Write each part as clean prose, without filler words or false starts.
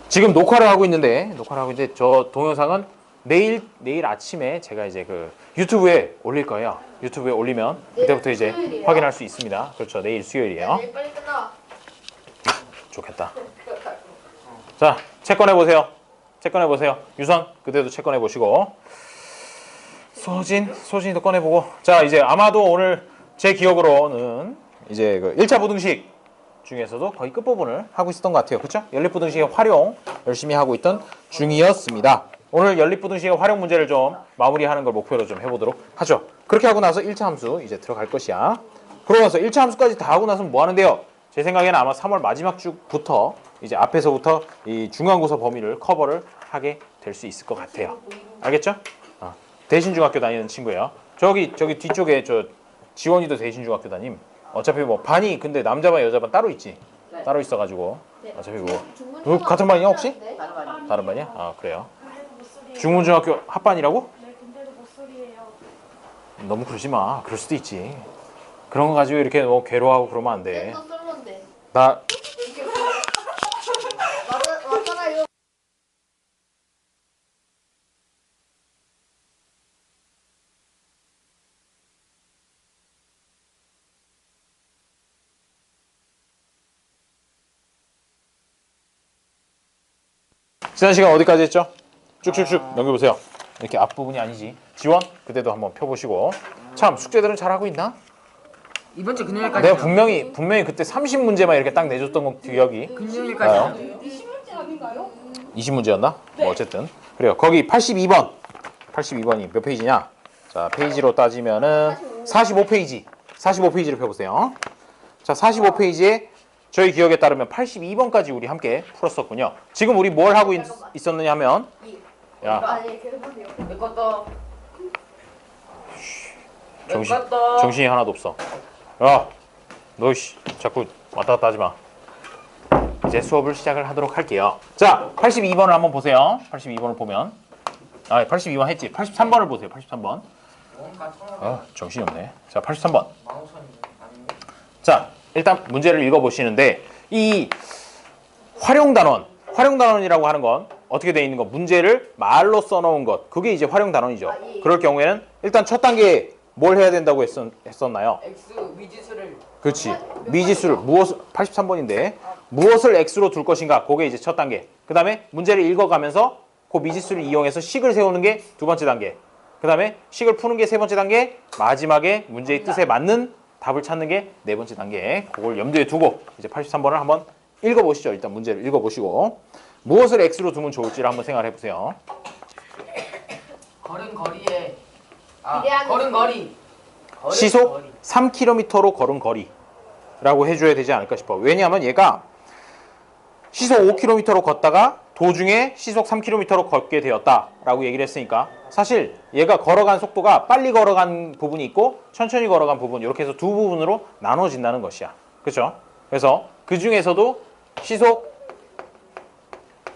지금 녹화를 하고 있는데 저 동영상은 내일 아침에 제가 이제 그 유튜브에 올릴 거예요. 유튜브에 올리면 그때부터 이제 수요일이에요? 확인할 수 있습니다. 그렇죠. 내일 수요일이에요. 내일 빨리 끝나. 좋겠다. 자, 책 꺼내 보세요. 책 꺼내 보세요. 유선 그때도 책 꺼내 보시고, 소진이도 꺼내 보고. 자, 이제 아마도 오늘 제 기억으로는 이제 그 1차 부등식 중에서도 거의 끝부분을 하고 있었던 것 같아요. 그렇죠? 연립부등식의 활용 열심히 하고 있던 중이었습니다. 오늘 연립부등식의 활용 문제를 좀 마무리하는 걸 목표로 좀 해보도록 하죠. 그렇게 하고 나서 1차 함수 이제 들어갈 것이야. 그러고 나서 1차 함수까지 다 하고 나서는 뭐 하는데요? 제 생각에는 아마 3월 마지막 주부터 이제 앞에서부터 이 중간고사 범위를 커버를 하게 될 수 있을 것 같아요. 알겠죠? 대신중학교 다니는 친구예요. 저기 뒤쪽에 저 지원이도 대신중학교 다님. 어차피 뭐 반이 근데 남자반 여자반 따로 있지. 네. 따로 있어가지고 어차피 뭐 중문중학교 같은 반이야 혹시? 네? 다른 반이야? 아 그래요. 중문중학교 합반이라고? 네, 근데도 못소리예요. 너무 그러지 마. 그럴 수도 있지. 그런 거 가지고 이렇게 뭐 괴로워하고 그러면 안 돼. 또 솔로인데. 나 맞잖아요. 지난 시간 어디까지 했죠? 쭉쭉쭉 넘겨보세요. 이렇게 앞부분이 아니지. 지원 그때도 한번 펴보시고. 참 숙제들은 잘하고 있나? 이번 주 금요일까지. 내가 분명히 그때 30문제만 이렇게 딱 내줬던 거 기억이. 금요일까지. 20문제 아닌가요? 20문제였나? 뭐 어쨌든 그래요. 거기 82번이 몇 페이지냐? 자, 페이지로 따지면은 45페이지를 펴보세요. 자, 45페이지에 저희 기억에 따르면 82번까지 우리 함께 풀었었군요. 지금 우리 뭘 하고 있었느냐 하면, 야, 아니 계속하세요. 내 것도. 정신이 하나도 없어. 야, 너 자꾸 왔다 갔다 하지 마. 이제 수업을 시작을 하도록 할게요. 자, 82번을 한번 보세요. 82번을 보면, 82번 했지. 83번을 보세요. 83번. 정신이 없네. 자, 83번. 자, 일단 문제를 읽어보시는데, 이 활용단원이라고 하는 건 어떻게 돼 있는 거? 문제를 말로 써놓은 것. 그게 이제 활용단원이죠. 그럴 경우에는 일단 첫 단계에 뭘 해야 된다고 했었나요? X 미지수를. 그렇지. 미지수를 83번인데 무엇을 x로 둘 것인가? 그게 이제 첫 단계. 그 다음에 문제를 읽어가면서 그 미지수를 이용해서 식을 세우는 게 두 번째 단계. 그 다음에 식을 푸는 게 세 번째 단계. 마지막에 문제의 뜻에 맞는 답을 찾는 게 네 번째 단계. 그걸 염두에 두고 이제 83번을 한번 읽어보시죠. 일단 문제를 읽어보시고 무엇을 x로 두면 좋을지를 한번 생각을 해보세요. 걸은 거리에. 기대하는 걸은 거리. 시속 3km로 걸은 거리라고 해줘야 되지 않을까 싶어. 왜냐하면 얘가 시속 5km로 걷다가 도중에 시속 3km로 걷게 되었다라고 얘기를 했으니까 사실 얘가 걸어간 속도가 빨리 걸어간 부분이 있고 천천히 걸어간 부분 이렇게 해서 두 부분으로 나눠진다는 것이야. 그렇죠? 그래서 그 중에서도 시속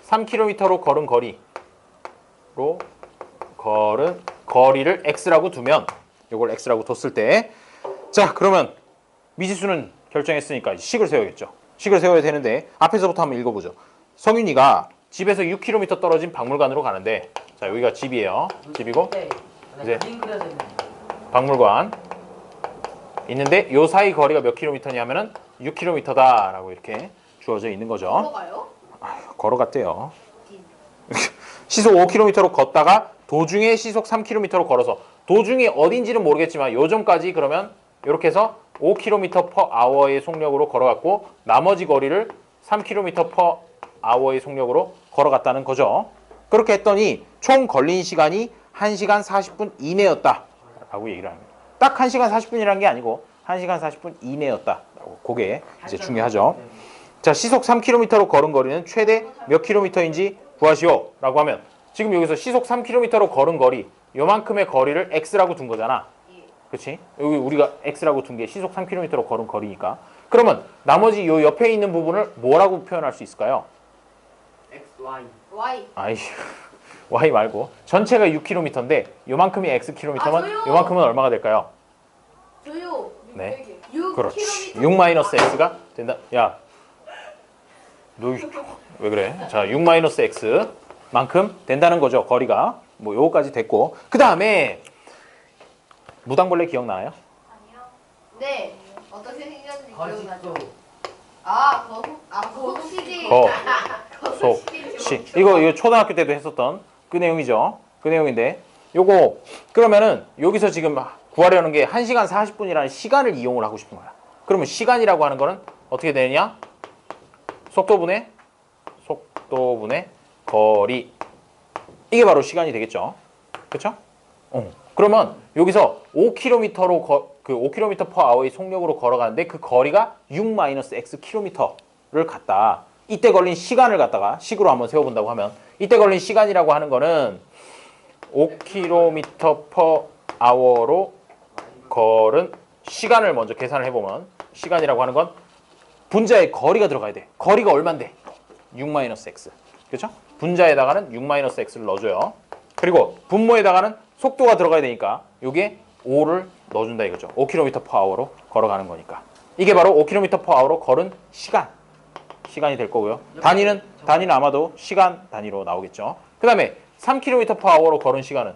3km로 걸은 거리를 x라고 두면 이걸 x라고 뒀을 때 자 그러면 미지수는 결정했으니까 식을 세워야겠죠. 식을 세워야 되는데 앞에서부터 한번 읽어보죠. 성윤이가 집에서 6km 떨어진 박물관으로 가는데 자 여기가 집이에요. 집이고 네. 이제 그림 그려져 있는. 박물관 있는데 요 사이 거리가 몇 킬로미터냐면은 6km다 라고 이렇게 주어져 있는 거죠. 넘어가요? 걸어갔대요. 시속 5km로 걷다가 도중에 시속 3km로 걸어서 도중에 어딘지는 모르겠지만 요점까지 그러면 이렇게 해서 5km/h의 속력으로 걸어갔고 나머지 거리를 3km/h의 속력으로 걸어갔다는 거죠. 그렇게 했더니 총 걸린 시간이 1시간 40분 이내였다 라고 얘기를 합니다. 딱 1시간 40분이라는 게 아니고 1시간 40분 이내였다 라고 그게 이제 중요하죠. 자, 시속 3km로 걸은 거리는 최대 몇 킬로미터인지 구하시오 라고 하면 지금 여기서 시속 3km로 걸은 거리 요만큼의 거리를 x라고 둔 거잖아. 그렇지? 여기 우리가 x라고 둔 게 시속 3km로 걸은 거리니까. 그러면 나머지 요 옆에 있는 부분을 뭐라고 표현할 수 있을까요? X, Y. Y. 아이, y 말고 전체가 6km인데 요만큼이 xkm면 저요. 요만큼은 얼마가 될까요? 저요. 네. 6 그렇지. km. 6 마이너스 x가 된다. 야, 왜 그래? 자, 6-x만큼 된다는 거죠. 거리가. 뭐 요거까지 됐고. 그다음에 무당벌레 기억나요? 아니요. 네. 어떻게 생겼는지 기억나죠? 거짓도. 속시지. 시. 이거 초등학교 때도 했었던 그 내용이죠. 그 내용인데 요거 그러면은 여기서 지금 구하려는 게 1시간 40분이라는 시간을 이용을 하고 싶은 거야. 그러면 시간이라고 하는 거는 어떻게 되느냐? 속도분의 거리. 이게 바로 시간이 되겠죠. 그렇죠? 그러면 여기서 5km로 5km/h의 속력으로 걸어가는데 그 거리가 6-x km를 갔다. 이때 걸린 시간을 갖다가 식으로 한번 세워본다고 하면 이때 걸린 시간이라고 하는 거는 5km/h로 걸은 시간을 먼저 계산을 해보면 시간이라고 하는 건 분자에 거리가 들어가야 돼. 거리가 얼만데? 6-x. 그렇죠? 분자에다가는 6-x를 넣어줘요. 그리고 분모에다가는 속도가 들어가야 되니까 여기에 5를 넣어준다 이거죠. 5km/h로 걸어가는 거니까. 이게 바로 5km/h로 걸은 시간이 될 거고요. 단위는 아마도 시간 단위로 나오겠죠. 그 다음에 3km/h로 걸은 시간은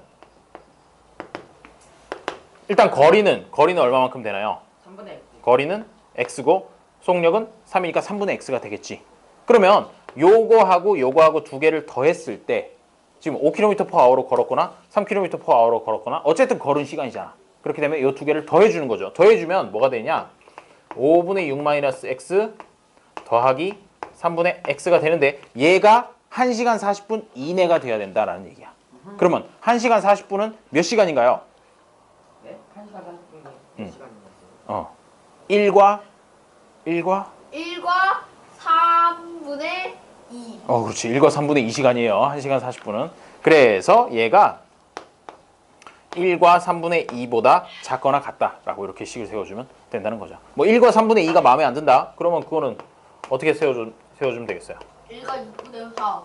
일단 거리는 얼마만큼 되나요? 3분의 X. 거리는 x고 속력은 3이니까 3분의 x가 되겠지. 그러면 요거하고 두 개를 더했을 때 지금 5km/h로 걸었거나 3km/h로 걸었거나 어쨌든 걸은 시간이잖아. 그렇게 되면 이 두 개를 더해주는 거죠. 더해주면 뭐가 되냐? 5분의 6-x 더하기 3분의 x가 되는데 얘가 1시간 40분 이내가 돼야 된다라는 얘기야. 그러면 1시간 40분은 몇 시간인가요? 네? 1시간 40분이 몇 시간이었어요? 1과 1과 3분의 2. 그렇지. 1과 3분의 2시간이에요. 1시간 40분은. 그래서 얘가 1과 3분의 2보다 작거나 같다라고 이렇게 식을 세워주면 된다는 거죠. 뭐 1과 3분의 2가 마음에 안 든다? 그러면 그거는 어떻게 세워주면 되겠어요? 1과 6분의 4.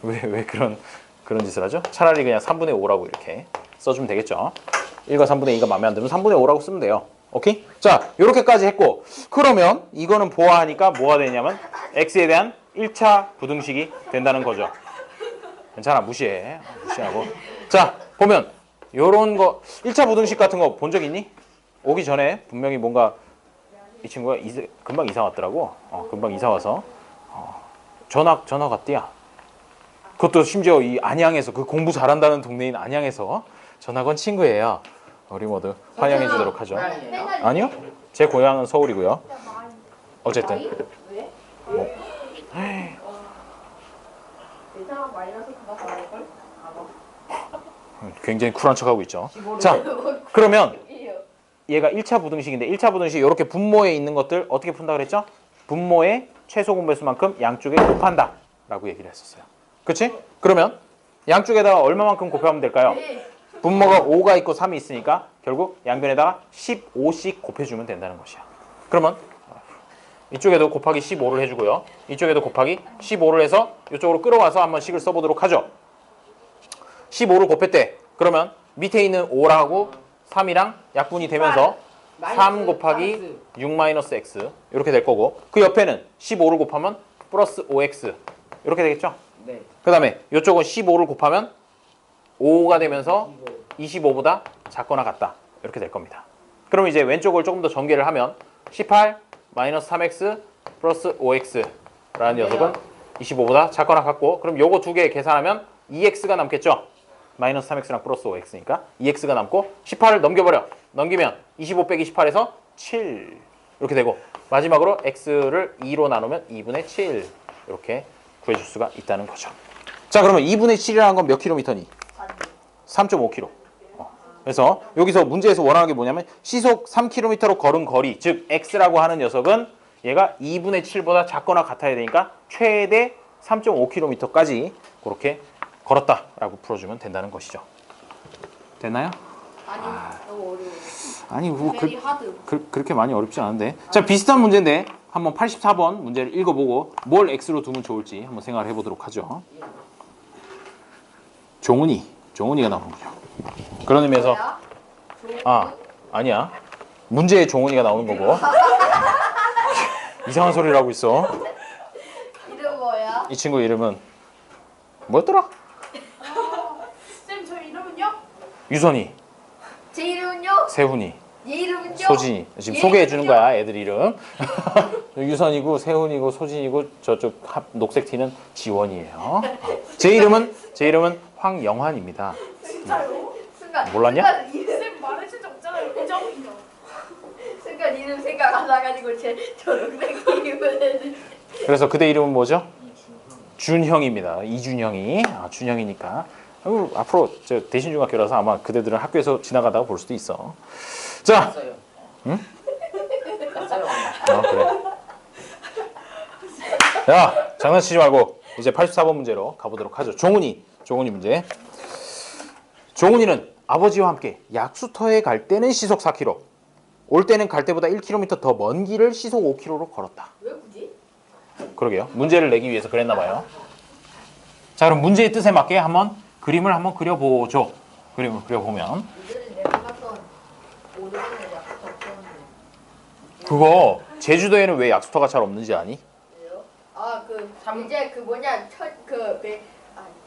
왜 그런 짓을 하죠? 차라리 그냥 3분의 5라고 이렇게 써주면 되겠죠. 1과 3분의 2가 마음에 안 들면 3분의 5라고 쓰면 돼요. 오케이? 자, 이렇게까지 했고 그러면 이거는 보아하니까 뭐가 되냐면 x에 대한 1차 부등식이 된다는 거죠. 괜찮아, 무시하고. 자, 보면 요런 거 1차 부등식 같은 거 본 적 있니? 오기 전에 분명히 뭔가 이 친구가 금방 이사 왔더라고. 금방 이사 와서 전화 갔디야. 그것도 심지어 이 안양에서 그 공부 잘한다는 동네인 안양에서 전화 건 친구예요. 우리 모두 환영해 주도록 하죠. 아니요, 제 고향은 서울이고요. 어쨌든 대상은 마이너스 그거 아닐걸? 굉장히 쿨한 척하고 있죠. 자, 그러면 얘가 1차 부등식인데 1차 부등식 이렇게 분모에 있는 것들 어떻게 푼다 그랬죠? 분모의 최소 공배수만큼 양쪽에 곱한다 라고 얘기를 했었어요. 그치? 그러면 양쪽에다가 얼마만큼 곱하면 될까요? 분모가 5가 있고 3이 있으니까 결국 양변에다가 15씩 곱해주면 된다는 것이야. 그러면 이쪽에도 곱하기 15를 해주고요. 이쪽에도 곱하기 15를 해서 이쪽으로 끌어와서 한번 식을 써보도록 하죠. 15를 곱했대. 그러면 밑에 있는 5라고 3이랑 약분이 되면서 3 곱하기 6-x 이렇게 될 거고 그 옆에는 15를 곱하면 플러스 5x 이렇게 되겠죠? 네. 그 다음에 이쪽은 15를 곱하면 5가 되면서 25보다 작거나 같다 이렇게 될 겁니다. 그럼 이제 왼쪽을 조금 더 전개를 하면 18 마이너스 3x 플러스 5x라는 녀석은 25보다 작거나 같고 그럼 요거 두 개 계산하면 2x가 남겠죠? 마이너스 3x랑 플러스 5x니까 2x가 남고 18을 넘겨버려. 넘기면 25 빼기 18에서 7 이렇게 되고 마지막으로 x를 2로 나누면 2분의 7 이렇게 구해줄 수가 있다는 거죠. 자, 그러면 2분의 7이라는 건 몇 킬로미터니? 3.5km. 그래서 여기서 문제에서 원하는 게 뭐냐면 시속 3km로 걸은 거리, 즉 x라고 하는 녀석은 얘가 2분의 7보다 작거나 같아야 되니까 최대 3.5km까지 그렇게 걸었다라고 풀어주면 된다는 것이죠. 됐나요? 아니, 너무 어려워. 아니 뭐 베리 하드. 그렇게 많이 어렵지 않은데. 자, 비슷한 문제인데 한번 84번 문제를 읽어보고 뭘 x로 두면 좋을지 한번 생각을 해보도록 하죠. 종훈이가 나오는군요. 그런 의미에서 아니야. 문제에 종훈이가 나오는 거고 이상한 소리를 하고 있어. 있습니다. 이 친구 이름은 뭐였더라? 쌤, 저 이름은요? 유선이, 제 이름은요? 세훈이, 얘 이름은요? 소진이. 지금 얘 소개해 주는 이름은요? 거야, 애들 이름. 유선이고 세훈이고 소진이고 저쪽 녹색 티는 지원이에요. 제 이름은 황영환입니다. 진짜요? 순간 몰랐냐? 순간 이름, 쌤 말해준 적 없잖아요. 그정이요. 순간 이름 생각 안 나가지고 제 초록색 이름을 해주. 그래서 그대 이름은 뭐죠? 준형입니다. 이준형이. 준형이니까. 앞으로 저 대신중학교라서 아마 그대들은 학교에서 지나가다가 볼 수도 있어. 자, 봤어요. 응? 봤어요. 그래. 야, 장난치지 말고 이제 84번 문제로 가보도록 하죠. 종훈이 문제. 종훈이는 아버지와 함께 약수터에 갈 때는 시속 4km, 올 때는 갈 때보다 1km 더 먼 길을 시속 5km로 걸었다. 왜 굳이? 그러게요. 문제를 내기 위해서 그랬나 봐요. 자, 그럼 문제의 뜻에 맞게 한번 그림을 한번 그려보죠. 그림을 그려보면 이들은 내가 봤던 오래전에 약속 없었는데. 그거 제주도에는 왜 약수터가 잘 없는지 아니? 왜요? 이제 그 뭐냐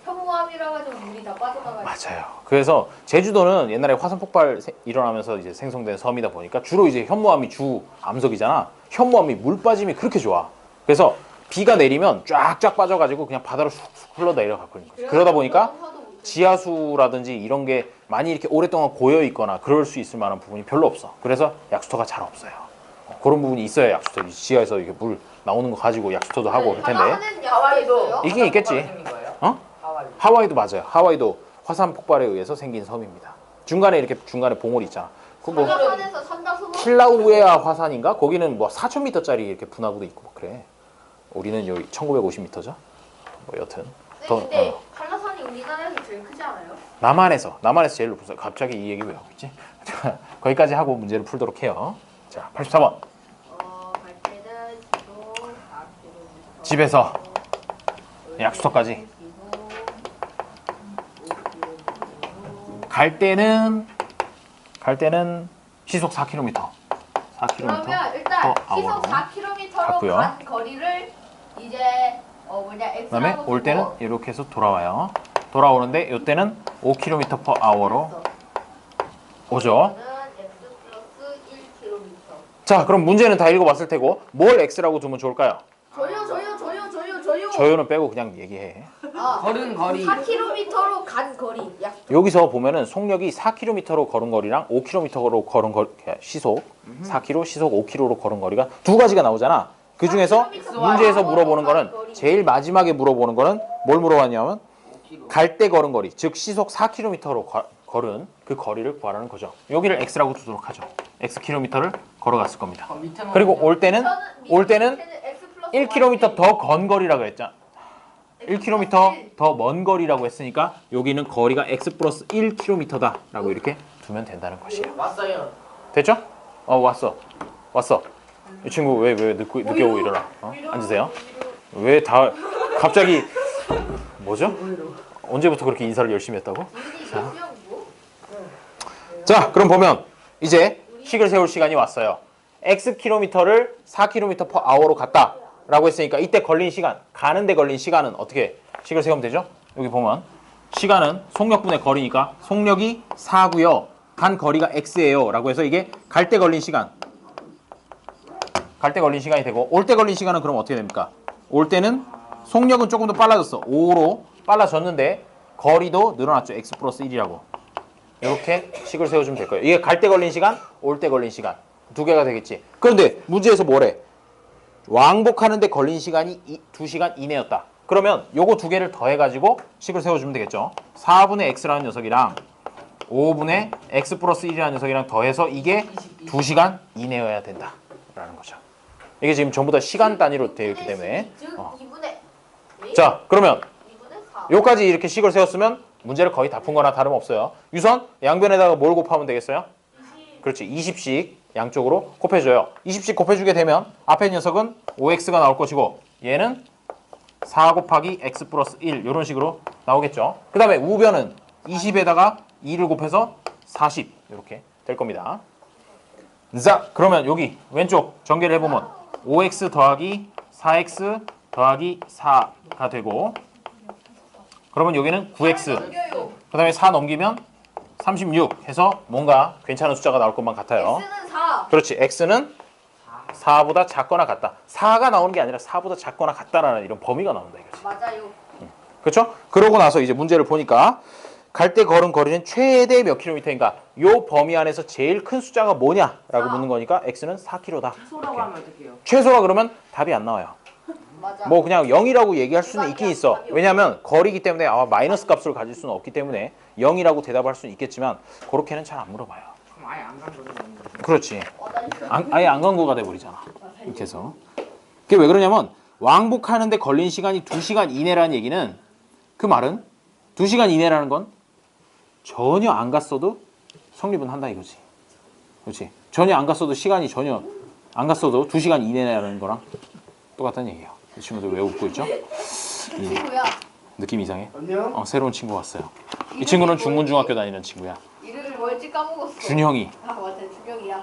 현무암이라 가지고 물이 다 빠져나가. 맞아요. 그래서 제주도는 옛날에 화산 폭발 일어나면서 이제 생성된 섬이다 보니까 주로 이제 현무암이 주 암석이잖아. 현무암이 물 빠짐이 그렇게 좋아. 그래서 비가 내리면 쫙쫙 빠져가지고 그냥 바다로 쑥쑥 흘러 내려가거든요. 그러다 보니까 지하수라든지 이런 게 많이 이렇게 오랫동안 고여 있거나 그럴 수 있을 만한 부분이 별로 없어. 그래서 약수터가 잘 없어요. 그런 부분이 있어야 약수터 지하에서 이렇게 물 나오는 거 가지고 약수터도 하고 그럴 텐데. 하와이도 있긴 있겠지. 생긴 거예요? 어? 하와이. 하와이도 맞아요. 하와이도 화산 폭발에 의해서 생긴 섬입니다. 중간에 봉우리 있잖아. 그 뭐 한라산에서 산다수목. 킬라우에아 화산인가? 거기는 뭐 4,000m짜리 이렇게 분화구도 있고 뭐 그래. 우리는 여기 1,950m죠. 뭐 여튼 근데 한라산이 우리나라에서 제일 크지 않아요? 남한에서 제일 높았어요. 갑자기 이 얘기 왜 하고 있지? 거기까지 하고 문제를 풀도록 해요. 자, 84번. 갈 때는 시속 4km. 집에서 약수터까지. 갈 때는 시속 4km. 4km. 그러면 일단 시속 아워로 4km로 갔고요. 간 거리를 이제 그다음에 X라고 올 때는 두고 이렇게 해서 돌아와요. 돌아오는데 이때는 5km/h로 오죠. 저는 X 플러스 1km. 자, 그럼 문제는 다 읽어봤을 테고 뭘 X라고 두면 좋을까요? 저요. 저요는 빼고 그냥 얘기해. 걸은 거리. 4km로 간 거리. 약 여기서 보면은 속력이 4km로 걸은 거리랑 5km로 걸은 거리 시속 4km, 시속 5km로 걸은 거리가 두 가지가 나오잖아. 그 중에서 4km 문제에서 물어보는 간 거는 거리. 제일 마지막에 물어보는 거는 뭘 물어봤냐면 갈 때 걸은 거리, 즉 시속 4km로 걸은 그 거리를 구하라는 거죠. 여기를 X라고 두도록 하죠. X 킬로미터를 걸어갔을 겁니다. 그리고 올 때는 X 플러스 1km 더 건 거리라고 했잖아. 1km 더 먼 거리라고 했으니까 여기는 거리가 X 플러스 1km다라고 이렇게 두면 된다는 것이에요. 왔어요. 됐죠? 왔어. 이 친구 왜 늦게 오고 일어나? 앉으세요. 왜 다 갑자기 뭐죠? 언제부터 그렇게 인사를 열심히 했다고? 자, 그럼 보면 이제 식을 세울 시간이 왔어요. X 킬로미터를 4km/h로 갔다라고 했으니까 이때 걸린 시간, 가는데 걸린 시간은 어떻게 식을 세우면 되죠? 여기 보면 시간은 속력분의 거리니까 속력이 4고요. 간 거리가 X예요. 라고 해서 이게 갈 때 걸린 시간이 되고 올 때 걸린 시간은 그럼 어떻게 됩니까? 올 때는 속력은 조금 더 빨라졌어. 5로 빨라졌는데 거리도 늘어났죠. X 플러스 1이라고. 이렇게 식을 세워주면 될 거예요. 이게 갈 때 걸린 시간, 올 때 걸린 시간 두 개가 되겠지. 그런데 문제에서 뭐래? 왕복하는데 걸린 시간이 2시간 이내였다. 그러면 요거 두 개를 더해가지고 식을 세워주면 되겠죠. 4분의 x라는 녀석이랑 5분의 x 플러스 1이라는 녀석이랑 더해서 이게 2시간 이내여야 된다라는 거죠. 이게 지금 전부 다 시간 단위로 되어 있기 때문에. 즉 2분의 자, 그러면 2분의 4. 요까지 이렇게 식을 세웠으면 문제를 거의 다 푼 거나 다름없어요. 유선, 양변에다가 뭘 곱하면 되겠어요? 20. 그렇지. 20씩 양쪽으로 곱해줘요. 20씩 곱해주게 되면 앞에 녀석은 5x가 나올 것이고 얘는 4 곱하기 x 플러스 1 이런 식으로 나오겠죠. 그 다음에 우변은 20에다가 2를 곱해서 40 이렇게 될 겁니다. 자, 그러면 여기 왼쪽 전개를 해보면 5x 더하기 4x 더하기 4가 되고 그러면 여기는 9x 넘겨요. 그 다음에 4 넘기면 36 해서 뭔가 괜찮은 숫자가 나올 것만 같아요. X는 4. 그렇지. x는 4보다 작거나 같다. 4가 나오는 게 아니라 4보다 작거나 같다라는 이런 범위가 나온다 이거지. 맞아요. 그렇죠? 그러고 나서 이제 문제를 보니까 갈 때 걸은 거리는 최대 몇 킬로미터인가? 요 범위 안에서 제일 큰 숫자가 뭐냐라고 묻는 거니까 x는 4km다. 소라고 하면 어떡해요? 최소라 그러면 답이 안 나와요. 맞아. 뭐 그냥 0이라고 얘기할 수는 있긴 있어. 왜냐하면 거리이기 때문에 마이너스 값을 가질 수는 없기 때문에 0이라고 대답할 수는 있겠지만 그렇게는 잘 안 물어봐요. 그럼 아예 안 간 거죠. 그렇지. 나 이거 아예 안 간거가 돼버리잖아. 이렇게 해서. 그게 왜 그러냐면 왕복하는데 걸린 시간이 2시간 이내라는 얘기는 그 말은 2시간 이내라는 건 전혀 안 갔어도 성립은 한다 이거지. 그렇지. 전혀 안 갔어도 시간이 전혀 안 갔어도 2시간 이내라는 거랑 똑같다는 얘기예요. 이 친구들 왜 웃고 있죠? 친구야. 느낌 이상해? 안녕. 새로운 친구 왔어요. 이 친구는 중문중학교 다니는 친구야. 이름이 뭘지 까먹었어. 준형이. 아 맞아 준영이야.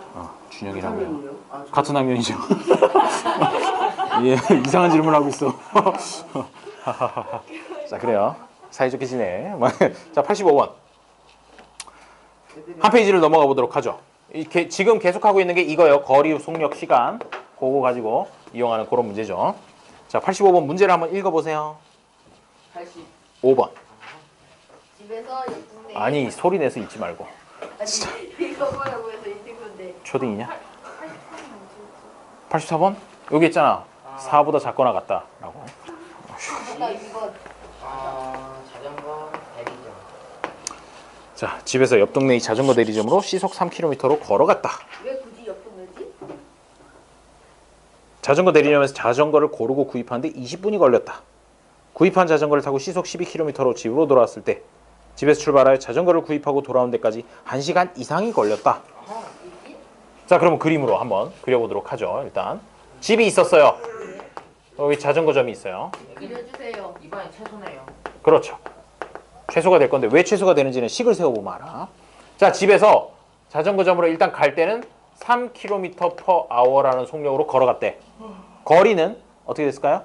준형이라고요. 학년이요? 아, 저- 같은 학년이죠. 예, 이상한 질문을 하고 있어. 자, 그래요. 사이좋게 지내. 자, 85번. 한 페이지를 넘어가 보도록 하죠. 지금 계속하고 있는 게 이거예요. 거리, 속력, 시간. 그거 가지고 이용하는 그런 문제죠. 자, 85번 문제를 한번 읽어보세요. 5번. 집에서 예쁜데. 아니, 소리 내서 읽지 말고. 아니 읽어보려고 해서 읽은 건데. 초딩이냐? 84번? 여기 있잖아. 4보다 작거나 같다라고. 나 이거 자전거 대리점. 자, 집에서 옆 동네 이 자전거 대리점으로 시속 3km로 걸어갔다. 왜 굳이 옆동네지? 자전거 대리점에서 자전거를 고르고 구입하는데 20분이 걸렸다. 구입한 자전거를 타고 시속 12km로 집으로 돌아왔을 때 집에서 출발하여 자전거를 구입하고 돌아온 데까지 1시간 이상이 걸렸다. 자, 그러면 그림으로 한번 그려보도록 하죠. 일단 집이 있었어요. 여기 자전거점이 있어요. 그려주세요. 이번엔 최소네요. 그렇죠. 최소가 될 건데 왜 최소가 되는지는 식을 세워보면 알아. 자, 집에서 자전거점으로 일단 갈 때는 3km/h라는 속력으로 걸어갔대. 거리는 어떻게 됐을까요?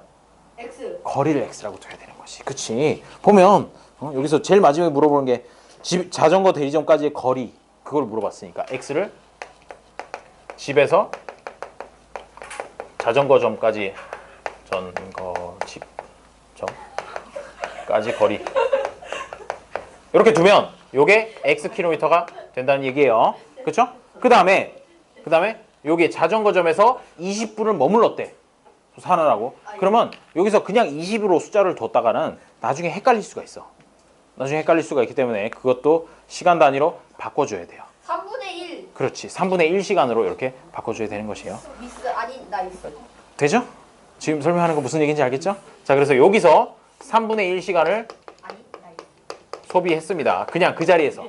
X. 거리를 x라고 둬야 되는 것이. 그치. 보면 여기서 제일 마지막에 물어보는 게 자전거 대리점까지의 거리 그걸 물어봤으니까 x를 집에서 자전거점까지 전거집점까지 거리 이렇게 두면 요게 x 킬로미터가 된다는 얘기예요. 그렇죠? 그 다음에 요게 자전거점에서 20분을 머물렀대. 사느라고. 그러면 여기서 그냥 20으로 숫자를 뒀다가는 나중에 헷갈릴 수가 있어. 나중에 헷갈릴 수가 있기 때문에 그것도 시간 단위로 바꿔줘야 돼요. 3분의 1. 그렇지. 3분의 1시간으로 이렇게 바꿔줘야 되는 것이에요. 미스 아니 나 있어. 되죠? 지금 설명하는 거 무슨 얘기인지 알겠죠? 자, 그래서 여기서 3분의 1시간을 아니 나 있어. 소비했습니다. 그냥 그 자리에서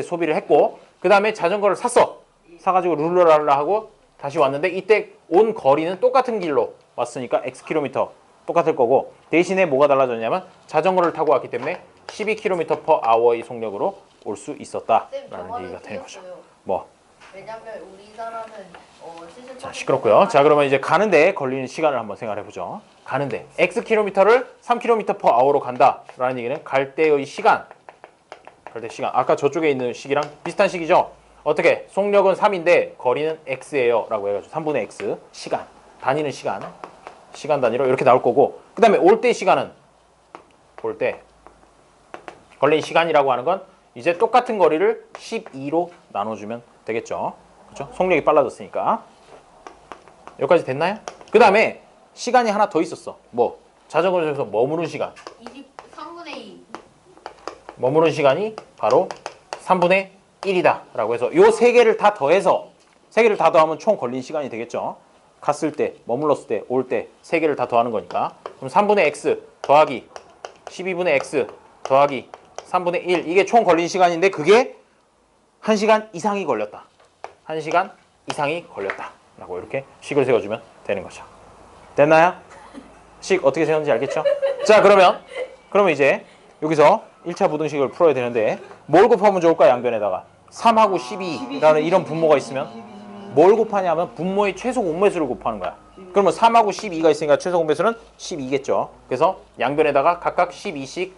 소비를 했고 그 다음에 자전거를 샀어. 사가지고 룰루랄라 하고 다시 왔는데 이때 온 거리는 똑같은 길로 왔으니까 x 킬로미터 똑같을 거고 대신에 뭐가 달라졌냐면 자전거를 타고 왔기 때문에 12km/h의 속력으로 올 수 쌤 있었다라는 저번에 얘기가 되는 거죠. 틀렸어요. 뭐? 왜냐면 우리나라는 70. 자, 시끄럽고요. 자, 그러면 이제 가는데 걸리는 시간을 한번 생각해 보죠. 가는데 x 킬로미터를 3km/h로 간다라는 얘기는 갈 때의 시간. 아까 저쪽에 있는 식이랑 비슷한 식이죠. 어떻게? 속력은 3인데 거리는 x예요 라고 해가지고 3분의 x 시간 다니는 시간 단위로 이렇게 나올 거고 그 다음에 올 때 시간은 올 때 걸린 시간이라고 하는 건 이제 똑같은 거리를 12로 나눠주면 되겠죠. 그렇죠? 속력이 빨라졌으니까 여기까지 됐나요? 그 다음에 시간이 하나 더 있었어. 뭐? 자전거에서 머무는 시간 3분의 2. 머무는 시간이 바로 3분의 1이다 라고 해서 요 세 개를 다 더해서 세 개를 다 더하면 총 걸린 시간이 되겠죠. 갔을 때, 머물렀을 때, 올 때 세 개를 다 더하는 거니까 그럼 3분의 x 더하기 12분의 x 더하기 3분의 1 이게 총 걸린 시간인데 그게 1시간 이상이 걸렸다. 1시간 이상이 걸렸다 라고 이렇게 식을 세워주면 되는 거죠. 됐나요? 식 어떻게 세웠는지 알겠죠? 자, 그러면 이제 여기서 1차 부등식을 풀어야 되는데 뭘 곱하면 좋을까? 양변에다가 3하고 12라는 이런 분모가 있으면 뭘 곱하냐면 분모의 최소 공배수를 곱하는 거야. 그러면 3하고 12가 있으니까 최소 공배수는 12겠죠. 그래서 양변에다가 각각 12씩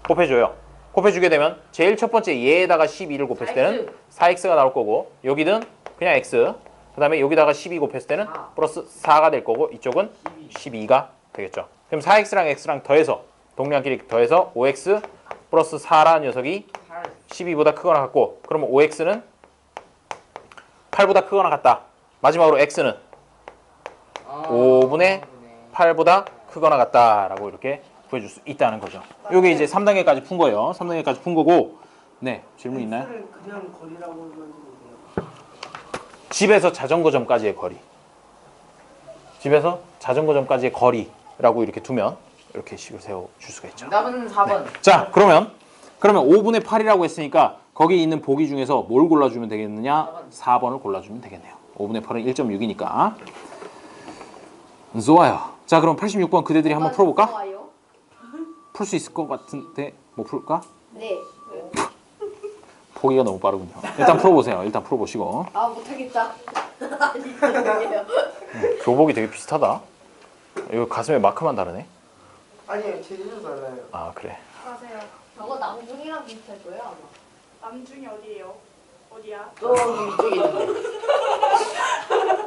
곱해줘요. 곱해주게 되면 제일 첫 번째 얘에다가 12를 곱했을 때는 4x가 나올 거고, 여기는 그냥 x, 그 다음에 여기다가 12 곱했을 때는 플러스 4가 될 거고, 이쪽은 12가 되겠죠. 그럼 4x랑 x랑 더해서 동량끼리 더해서 5x 플러스 4라는 녀석이 12보다 크거나 같고, 그러면 5x는 8보다 크거나 같다. 마지막으로 x는 5분의 8보다 크거나 같다라고 이렇게 구해줄 수 있다는 거죠. 이게 이제 3단계까지 푼 거예요. 3단계까지 푼 거고, 네, 질문 있나요? X를 그냥 거리라고 하면 돼요. 집에서 자전거점까지의 거리. 집에서 자전거점까지의 거리라고 이렇게 두면 이렇게 식을 세워 줄 수가 있죠. 정답은 4번. 자, 그러면 5분의 8이라고 했으니까 거기 있는 보기 중에서 뭘 골라주면 되겠느냐? 4번을 골라주면 되겠네요. 5분의 8은 1.6이니까. 좋아요. 자, 그럼 86번 그대들이 한번 풀어볼까? 좋아요. 풀 수 있을 것 같은데 못 풀까? 네. 포기가 너무 빠르군요. 일단 풀어보세요. 일단 풀어보시고. 아 못하겠다. 아니 죄송해요. 교복이 되게 비슷하다. 이거 가슴에 마크만 다르네. 아니에요, 제주도 달라요. 아, 그래. 가세요. 저거 남중이랑 비슷할 거예요 아마. 남중이 어디예요? 어디야? 또 이쪽에 있는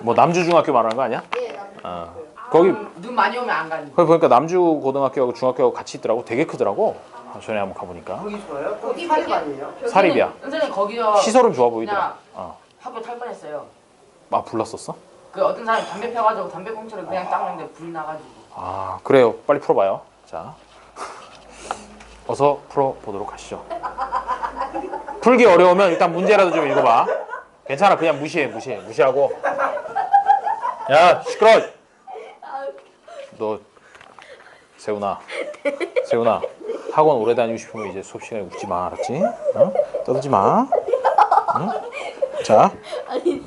뭐 남주중학교 말하는 거 아니야? 예 남중. 아. 거기 눈 많이 오면 안 가는. 거기 보니까 남주 고등학교하고 중학교하고 같이 있더라고. 되게 크더라고. 전에 한번 가보니까. 거기 좋아요? 거기 거기 사립 거기- 아니에요? 사립이야. 선생님 거기서 시설은 좋아 보이더라. 그냥 학교 탈 뻔했어요. 아, 불났었어? 그 어떤 사람이 담배 펴가지고 담배 꽁초를 그냥 닦는데 불이 나가지고. 아, 그래요. 빨리 풀어봐요. 자, 어서 풀어보도록 하시죠. 풀기 어려우면 일단 문제라도 좀 읽어봐. 괜찮아. 그냥 무시하고. 야, 시끄러. 너 세훈아 학원 오래 다니고 싶으면 이제 수업 시간에 웃지 마, 알았지? 어? 떠들지 마. 응? 자, 아니.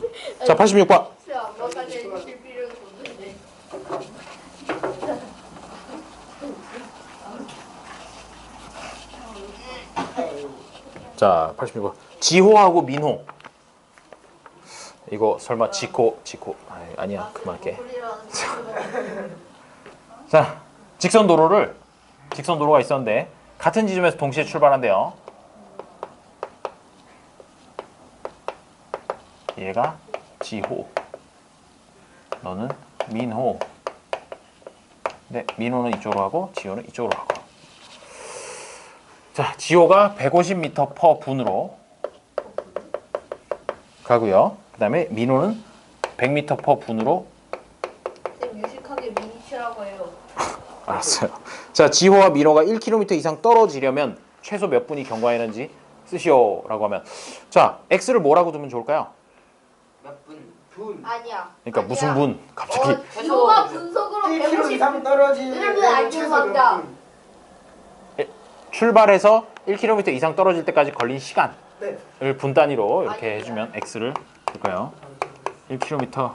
자 86번. 아빠까지 해주실 필요는 없는데. 자 86번. 지호하고 민호. 이거 설마 지코 아니야, 그만할게. 자, 직선도로가 있었는데 같은 지점에서 동시에 출발한대요. 얘가 지호, 너는 민호. 네, 민호는 이쪽으로 하고 지호는 이쪽으로 하고. 자, 지호가 150m per 분으로 가고요. 그 다음에 민호는 100m per 분으로. 쌤 유식하게 미니치라고 해요. 알았어요. 자, 지호와 민호가 1km 이상 떨어지려면 최소 몇 분이 경과했는지 쓰시오라고 하면, 자, x를 뭐라고 두면 좋을까요? 몇 분? 분. 아니야. 그러니까 무슨 분? 갑자기. 지호가 분속으로 1km 150. 이상 떨어지는 이러면 알고 최소 간다. 몇 분. 출발해서 1km 이상 떨어질 때까지 걸린 시간을 네. 분 단위로 이렇게 아니야. 해주면 x를 볼까요? 1km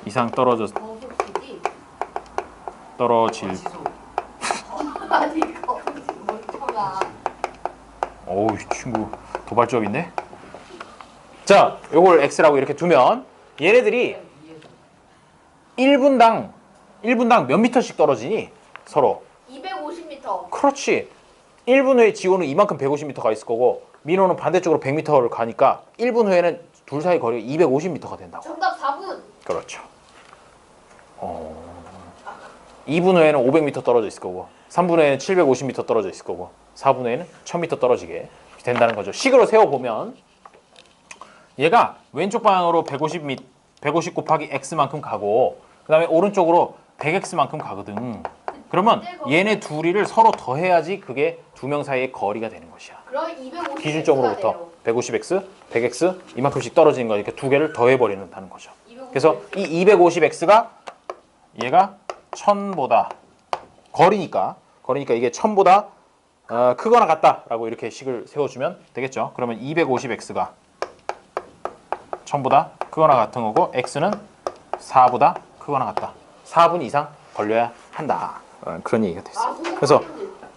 이상 떨어질 지소. 아니 이거 멍청아. 어우, 이 친구 도발적인데? 자, 요걸 x라고 이렇게 두면 얘네들이 1분당 몇 미터씩 떨어지니? 서로. 250m. 그렇지. 1분 후에 지호는 이만큼 150m가 있을 거고 민호는 반대쪽으로 100m를 가니까 1분 후에는 둘 사이 거리가 250m가 된다고. 정답 4분. 그렇죠. 2분 후에는 500m 떨어져 있을 거고 3분 후에는 750m 떨어져 있을 거고 4분 후에는 1000m 떨어지게 된다는 거죠. 식으로 세워보면 얘가 왼쪽 방향으로 150 곱하기 x만큼 가고 그 다음에 오른쪽으로 100x만큼 가거든. 그러면 얘네 둘이를 서로 더해야지 그게 두 명 사이의 거리가 되는 것이야. 그럼 250. 기준점으로부터 150x, 100x 이만큼씩 떨어지는 거니까 두 개를 더해버리는다는 거죠. 그래서 이 250x가 얘가 1000보다 거리니까 이게 1000보다 크거나 같다라고 이렇게 식을 세워주면 되겠죠. 그러면 250x가 1000보다 크거나 같은 거고 x는 4보다 크거나 같다. 4분 이상 걸려야 한다. 그런 얘기가 됐어요. 그래서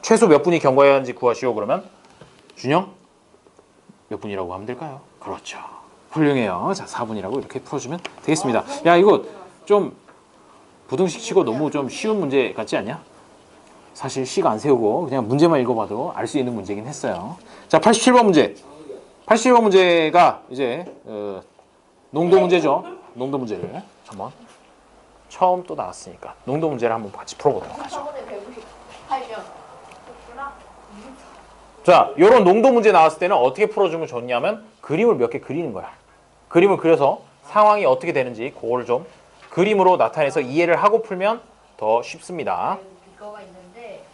최소 몇 분이 경과해야 하는지 구하시오. 그러면 준영 몇 분이라고 하면 될까요? 그렇죠. 훌륭해요. 자, 4분이라고 이렇게 풀어주면 되겠습니다. 야, 이거 좀 부등식 치고 너무 좀 쉬운 문제 같지 않냐? 사실 식 안 세우고 그냥 문제만 읽어봐도 알 수 있는 문제긴 했어요. 자, 87번 문제. 87번 문제가 이제 농도 문제죠. 농도 문제를 한번 처음 또 나왔으니까 농도 문제를 한번 같이 풀어보도록 하죠. 저번에 158명. 자, 요런 농도 문제 나왔을 때는 어떻게 풀어주면 좋냐면 그림을 몇 개 그리는 거야. 그림을 그려서 상황이 어떻게 되는지 그거를 좀 그림으로 나타내서 이해를 하고 풀면 더 쉽습니다. 비거가 있는데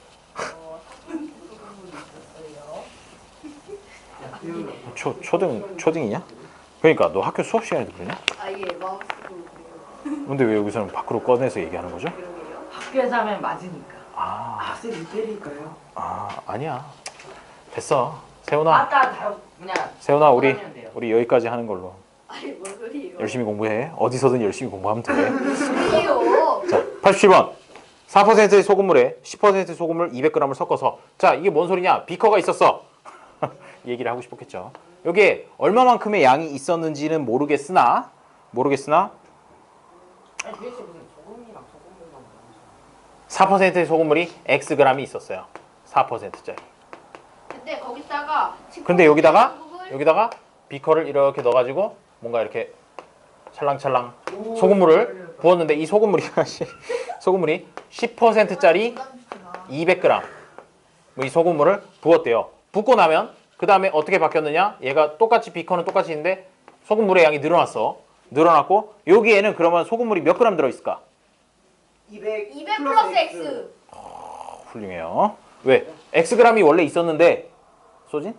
초등이냐? 그러니까 너 학교 수업 시간에도 그러냐? 아예 마우스로 그려요. 근데 왜 여기서는 밖으로 꺼내서 얘기하는 거죠? 그러게요. 학교에서 하면 맞으니까. 학생이 때릴까요? 아니야. 됐어. 세훈아, 아까 그냥 세훈아 우리 꺼내면 돼요. 여기까지 하는 걸로. 아니 뭔 소리예요? 열심히 공부해. 어디서든 열심히 공부하면 돼. 소리요. 자, 87번. 4%의 소금물에 10%의 소금물 200g을 섞어서. 자, 이게 뭔 소리냐? 비커가 있었어. 얘기를 하고 싶었겠죠. 여기에 얼마만큼의 양이 있었는지는 모르겠으나 아니 도대체 무슨 소금이랑 소금물만 4%의 소금물이 Xg이 있었어요. 4%짜리. 근데 거기다가 근데 여기다가 소금을 비커를 이렇게 넣어가지고 뭔가 이렇게 찰랑찰랑 소금물을 부었는데 이 소금물이 10%짜리 200g 이 소금물을 부었대요. 붓고 나면 그 다음에 어떻게 바뀌었느냐? 얘가 똑같이 비커는 똑같이 있는데 소금물의 양이 늘어났고 여기에는 그러면 소금물이 몇 그램 들어있을까? 200 플러스 X. 훌륭해요. 왜? Xg이 원래 있었는데 소진?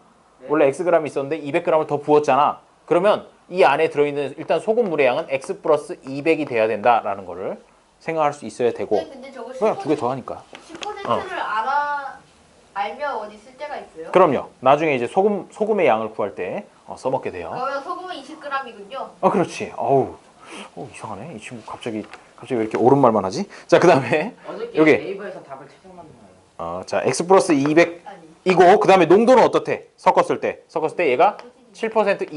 원래 Xg이 있었는데 200g을 더 부었잖아. 그러면 이 안에 들어있는 일단 소금물의 양은 X 플러스 200이 돼야 된다라는 거를 생각할 수 있어야 되고 근데 저거 그냥 두 개 더 하니까 10%를 알면 어디 쓸 데가 있어요? 그럼요. 나중에 이제 소금의 양을 구할 때 써먹게 돼요. 그러면 소금은 20g이군요. 그렇지. 이상하네. 이 친구 갑자기 왜 이렇게 옳은 말만 하지? 자, 그 다음에 어저께 여기. 네이버에서 답을 찾아봤는 거예요. 자, X 플러스 200 아니. 이고 그 다음에 농도는 어떻대? 섞었을 때 얘가 7%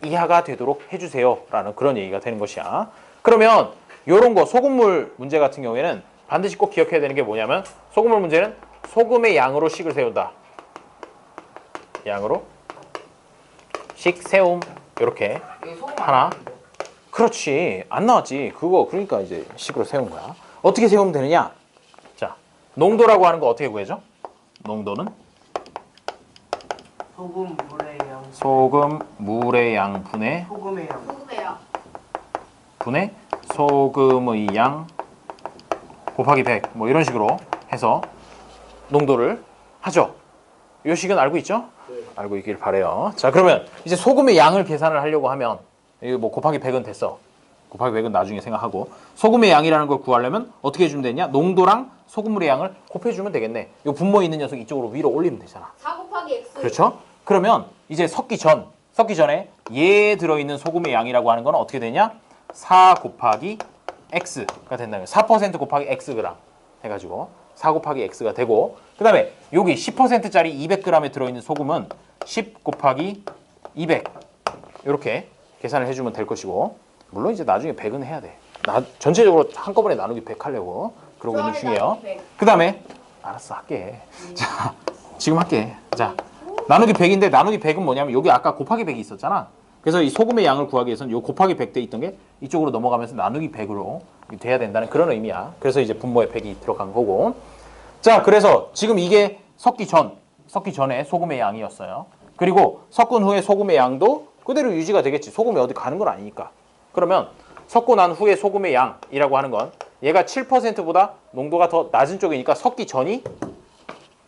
이하가 되도록 해주세요라는 그런 얘기가 되는 것이야. 그러면 요런 거 소금물 문제 같은 경우에는 반드시 꼭 기억해야 되는 게 뭐냐면 소금물 문제는 소금의 양으로 식을 세운다. 양으로 식 세움 이렇게 여기 소금 하나. 안 넣었는데. 그렇지. 안 나왔지. 그거 그러니까 이제 식으로 세운 거야. 어떻게 세우면 되느냐? 자, 농도라고 하는 거 어떻게 구해죠? 농도는 소금 물의 양 소금 물의 양 분의 소금의 양 소금이야. 소금의 양 곱하기 100 뭐 이런 식으로 해서 농도를 하죠. 이 식은 알고 있죠? 알고 있길 바래요. 자, 그러면 이제 소금의 양을 계산을 하려고 하면 이거 뭐 곱하기 100은 됐어. 곱하기 100은 나중에 생각하고 소금의 양이라는 걸 구하려면 어떻게 해주면 되냐? 농도랑 소금물의 양을 곱해주면 되겠네. 이 분모에 있는 녀석 이쪽으로 위로 올리면 되잖아. 4 곱하기 X. 그렇죠? 그러면 이제 섞기 전에 얘에 들어있는 소금의 양이라고 하는 건 어떻게 되냐? 4 곱하기 X가 된다는 거예요. 4% 곱하기 Xg 해가지고 4 곱하기 X가 되고 그 다음에 여기 10%짜리 200g에 들어있는 소금은 10 곱하기 200 이렇게 계산을 해주면 될 것이고 물론 이제 나중에 100은 해야 돼. 전체적으로 한꺼번에 나누기 100 하려고 그러고 있는 중이에요. 그 다음에 알았어 할게. 자, 지금 할게. 자, 나누기 100인데 나누기 100은 뭐냐면 여기 아까 곱하기 100이 있었잖아. 그래서 이 소금의 양을 구하기 위해서는 요 곱하기 100 돼 있던 게 이쪽으로 넘어가면서 나누기 100으로 돼야 된다는 그런 의미야. 그래서 이제 분모에 100이 들어간 거고. 자, 그래서 지금 이게 섞기 전에 소금의 양이었어요. 그리고 섞은 후에 소금의 양도 그대로 유지가 되겠지. 소금이 어디 가는 건 아니니까. 그러면 섞고 난 후에 소금의 양이라고 하는 건 얘가 7%보다 농도가 더 낮은 쪽이니까 섞기 전이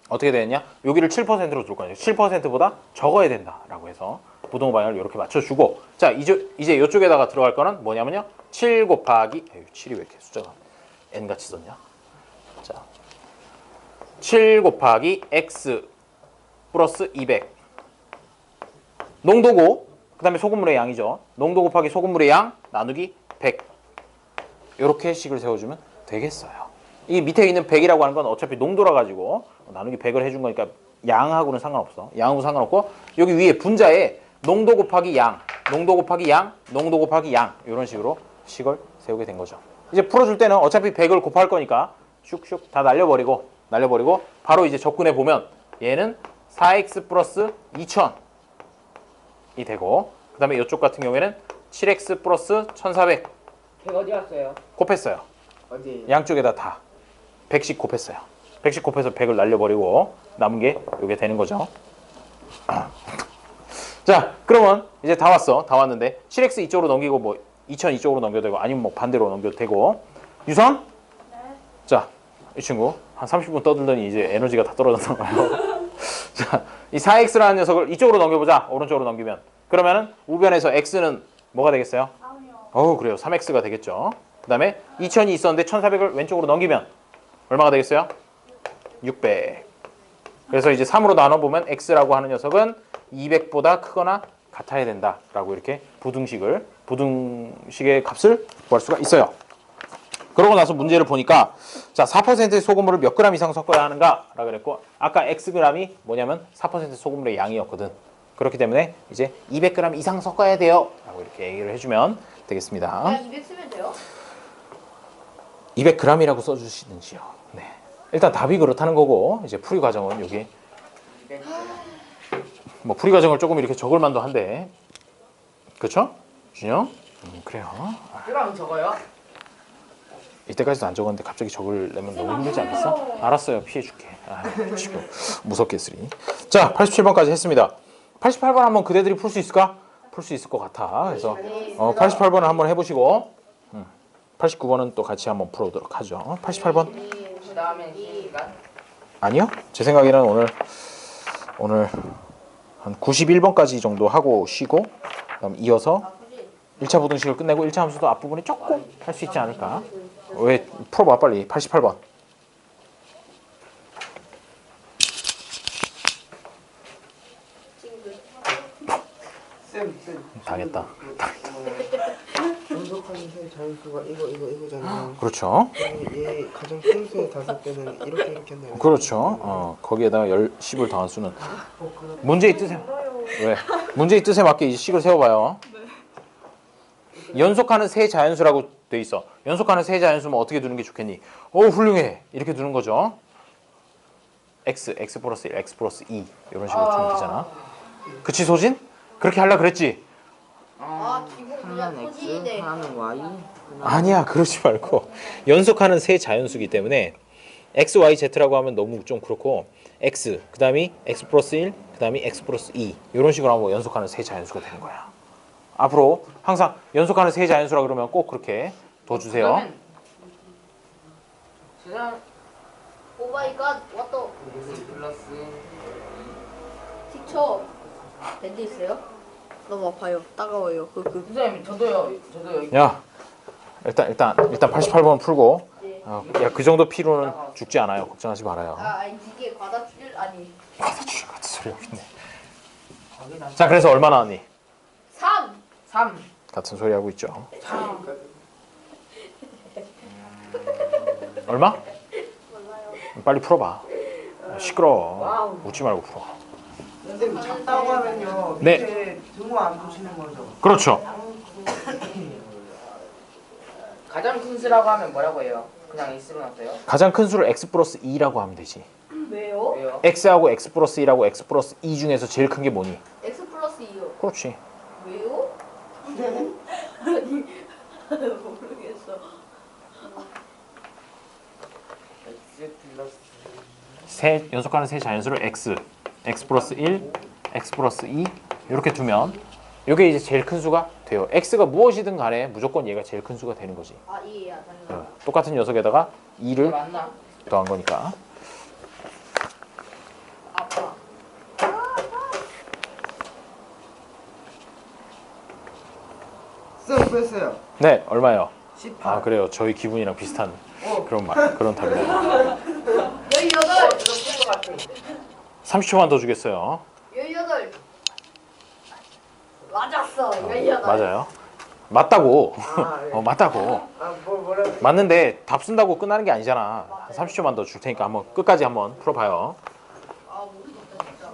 어떻게 되느냐? 여기를 7%로 둘 거예요. 7%보다 적어야 된다라고 해서 부등호 방향을 이렇게 맞춰주고 자, 이제 이쪽에다가 들어갈 거는 뭐냐면요. 7 곱하기 7이 왜 이렇게 숫자가 n같이 썼냐? 자, 7 곱하기 x 플러스 200 농도고 그 다음에 소금물의 양이죠. 농도 곱하기 소금물의 양 나누기 100 이렇게 식을 세워주면 되겠어요. 이 밑에 있는 100이라고 하는 건 어차피 농도라 가지고 나누기 100을 해준 거니까 양하고는 상관없어. 양하고 상관없고 여기 위에 분자에 농도 곱하기 양, 농도 곱하기 양, 농도 곱하기 양 이런 식으로 식을 세우게 된 거죠. 이제 풀어줄 때는 어차피 100을 곱할 거니까 슉슉 다 날려버리고 바로 이제 접근해 보면 얘는 4x 플러스 2000이 되고, 그 다음에 이쪽 같은 경우에는 7x 플러스 1400 100 어디 갔어요? 곱했어요. 어디? 양쪽에다 다 100씩 곱했어요. 100씩 곱해서 100을 날려버리고 남은 게 이게 되는 거죠. 자, 그러면 이제 다 왔어. 다 왔는데 7x 이쪽으로 넘기고 뭐 2000 이쪽으로 넘겨도 되고 아니면 뭐 반대로 넘겨도 되고. 유선? 네. 자, 이 친구 한 30분 떠들더니 이제 에너지가 다 떨어졌나 봐요. 자, 이 4x라는 녀석을 이쪽으로 넘겨보자. 오른쪽으로 넘기면. 그러면은 우변에서 x는 뭐가 되겠어요? 그래요. 3x가 되겠죠. 그 다음에 2000이 있었는데 1400을 왼쪽으로 넘기면 얼마가 되겠어요? 600. 그래서 이제 3으로 나눠보면 x라고 하는 녀석은 200보다 크거나 같아야 된다라고 이렇게 부등식의 값을 구할 수가 있어요. 그러고 나서 문제를 보니까 자, 4%의 소금물을 몇 그램 이상 섞어야 하는가라고 그랬고, 아까 xg이 뭐냐면 4% 소금물의 양이었거든. 그렇기 때문에 이제 200g 이상 섞어야 돼요 라고 이렇게 얘기를 해주면 되겠습니다. 그냥 200 쓰면 돼요? 200g이라고 써주시든지요. 네. 일단 답이 그렇다는 거고, 이제 풀이 과정은 여기 뭐 풀이 과정을 조금 이렇게 적을 만도 한데, 그렇죠? 준영? 그래요. 그럼 적어요? 이때까지도 안 적었는데 갑자기 적으려면 너무 힘들지 않겠어? 알았어요. 피해줄게. 지금 무섭게 쓰리. 자, 87번까지 했습니다. 88번 한번 그대들이 풀 수 있을까? 풀 수 있을 것 같아. 그래서 88번을 한번 해보시고 89번은 또 같이 한번 풀어보도록 하죠. 88번. 그 다음에 시간? 아니요. 제 생각에는 오늘 한 91번까지 정도 하고 쉬고, 그다음 이어서 1차 부등식을 끝내고 1차 함수도 앞부분에 조금 할 수 있지 않을까? 왜 풀어봐 빨리. 88번. 쌤. 당했다. 연속하는 세 자연수가 이거잖아요. 그렇죠. 얘 가장 큰 수의 5배는 이렇게 한다요. 그렇죠. 거기에다가 10을 더한 수는 문제의 뜻에 왜? 문제의 뜻에 맞게 이 식을 세워봐요. 연속하는 세 자연수라고 돼 있어. 연속하는 세 자연수면 어떻게 두는 게 좋겠니? 훌륭해. 이렇게 두는 거죠. x 플러스 1, x 플러스 2 이런 식으로 두면 되잖아. 그치 소진? 그렇게 하려 그랬지? 기본 그냥 하나는 X, 소진인데. 하나는 Y. 아니야, 그러지 말고 연속하는 세 자연수기 때문에 x, y, z라고 하면 너무 좀 그렇고 x, 그 다음이 x 플러스 1, 그 다음이 x 플러스 2 이런 식으로 하면 연속하는 세 자연수가 되는 거야. 앞으로 항상 연속하는 세 자연수라 그러면 꼭 그렇게 둬주세요. 그러면 오 마이 갓, 왓더. x 플러스 티처. 밴드 있어요? 너무 아파요. 따가워요. 선생님 저도요. 야, 일단 88번 풀고 네. 야, 그 정도 피로는 죽지 않아요. 걱정하지 말아요. 이게 과다출 아니. 받아주실 것 같은 소리 여기 있네. 자, 그래서 얼마 나왔니? 3. 3. 같은 소리 하고 있죠. 얼마? 몰라요. 빨리 풀어봐. 시끄러워. 웃지 말고 풀어. 선생님 작다고 하면요. 네. 밑에 등호 안 보시는 거죠? 그렇죠. 가장 큰 수라고 하면 뭐라고 해요? 그냥 x로 놨어요? 가장 큰 수를 x 플러스 2라고 하면 되지. 왜요? 왜요? x하고 x 플러스 1하고 x 플러스 2 중에서 제일 큰 게 뭐니? X 플러스 2요. 그렇지. 왜요? 아니 모르겠어. x 플러스 연속하는 세 자연수를 x 플러스 1, x 플러스 2 이렇게 두면 이게 이제 제일 큰 수가 돼요. x가 무엇이든 간에 무조건 얘가 제일 큰 수가 되는 거지. 이해야 당연히. 똑같은 녀석에다가 2를 맞나? 더한 거니까. 아빠. 쌤 뺐어요. 네, 얼마요? 18. 그래요. 저희 기분이랑 비슷한 그런 답이네요. 18. 이거 같아. 30초만 더 주겠어요. 18. 맞았어. 18. 맞아요. 맞다고. 예. 맞다고. 뭐라 맞는데 답 쓴다고 끝나는 게 아니잖아. 한 30초만 더 줄 테니까 한번 끝까지 한번 풀어봐요. 모르겠다 진짜.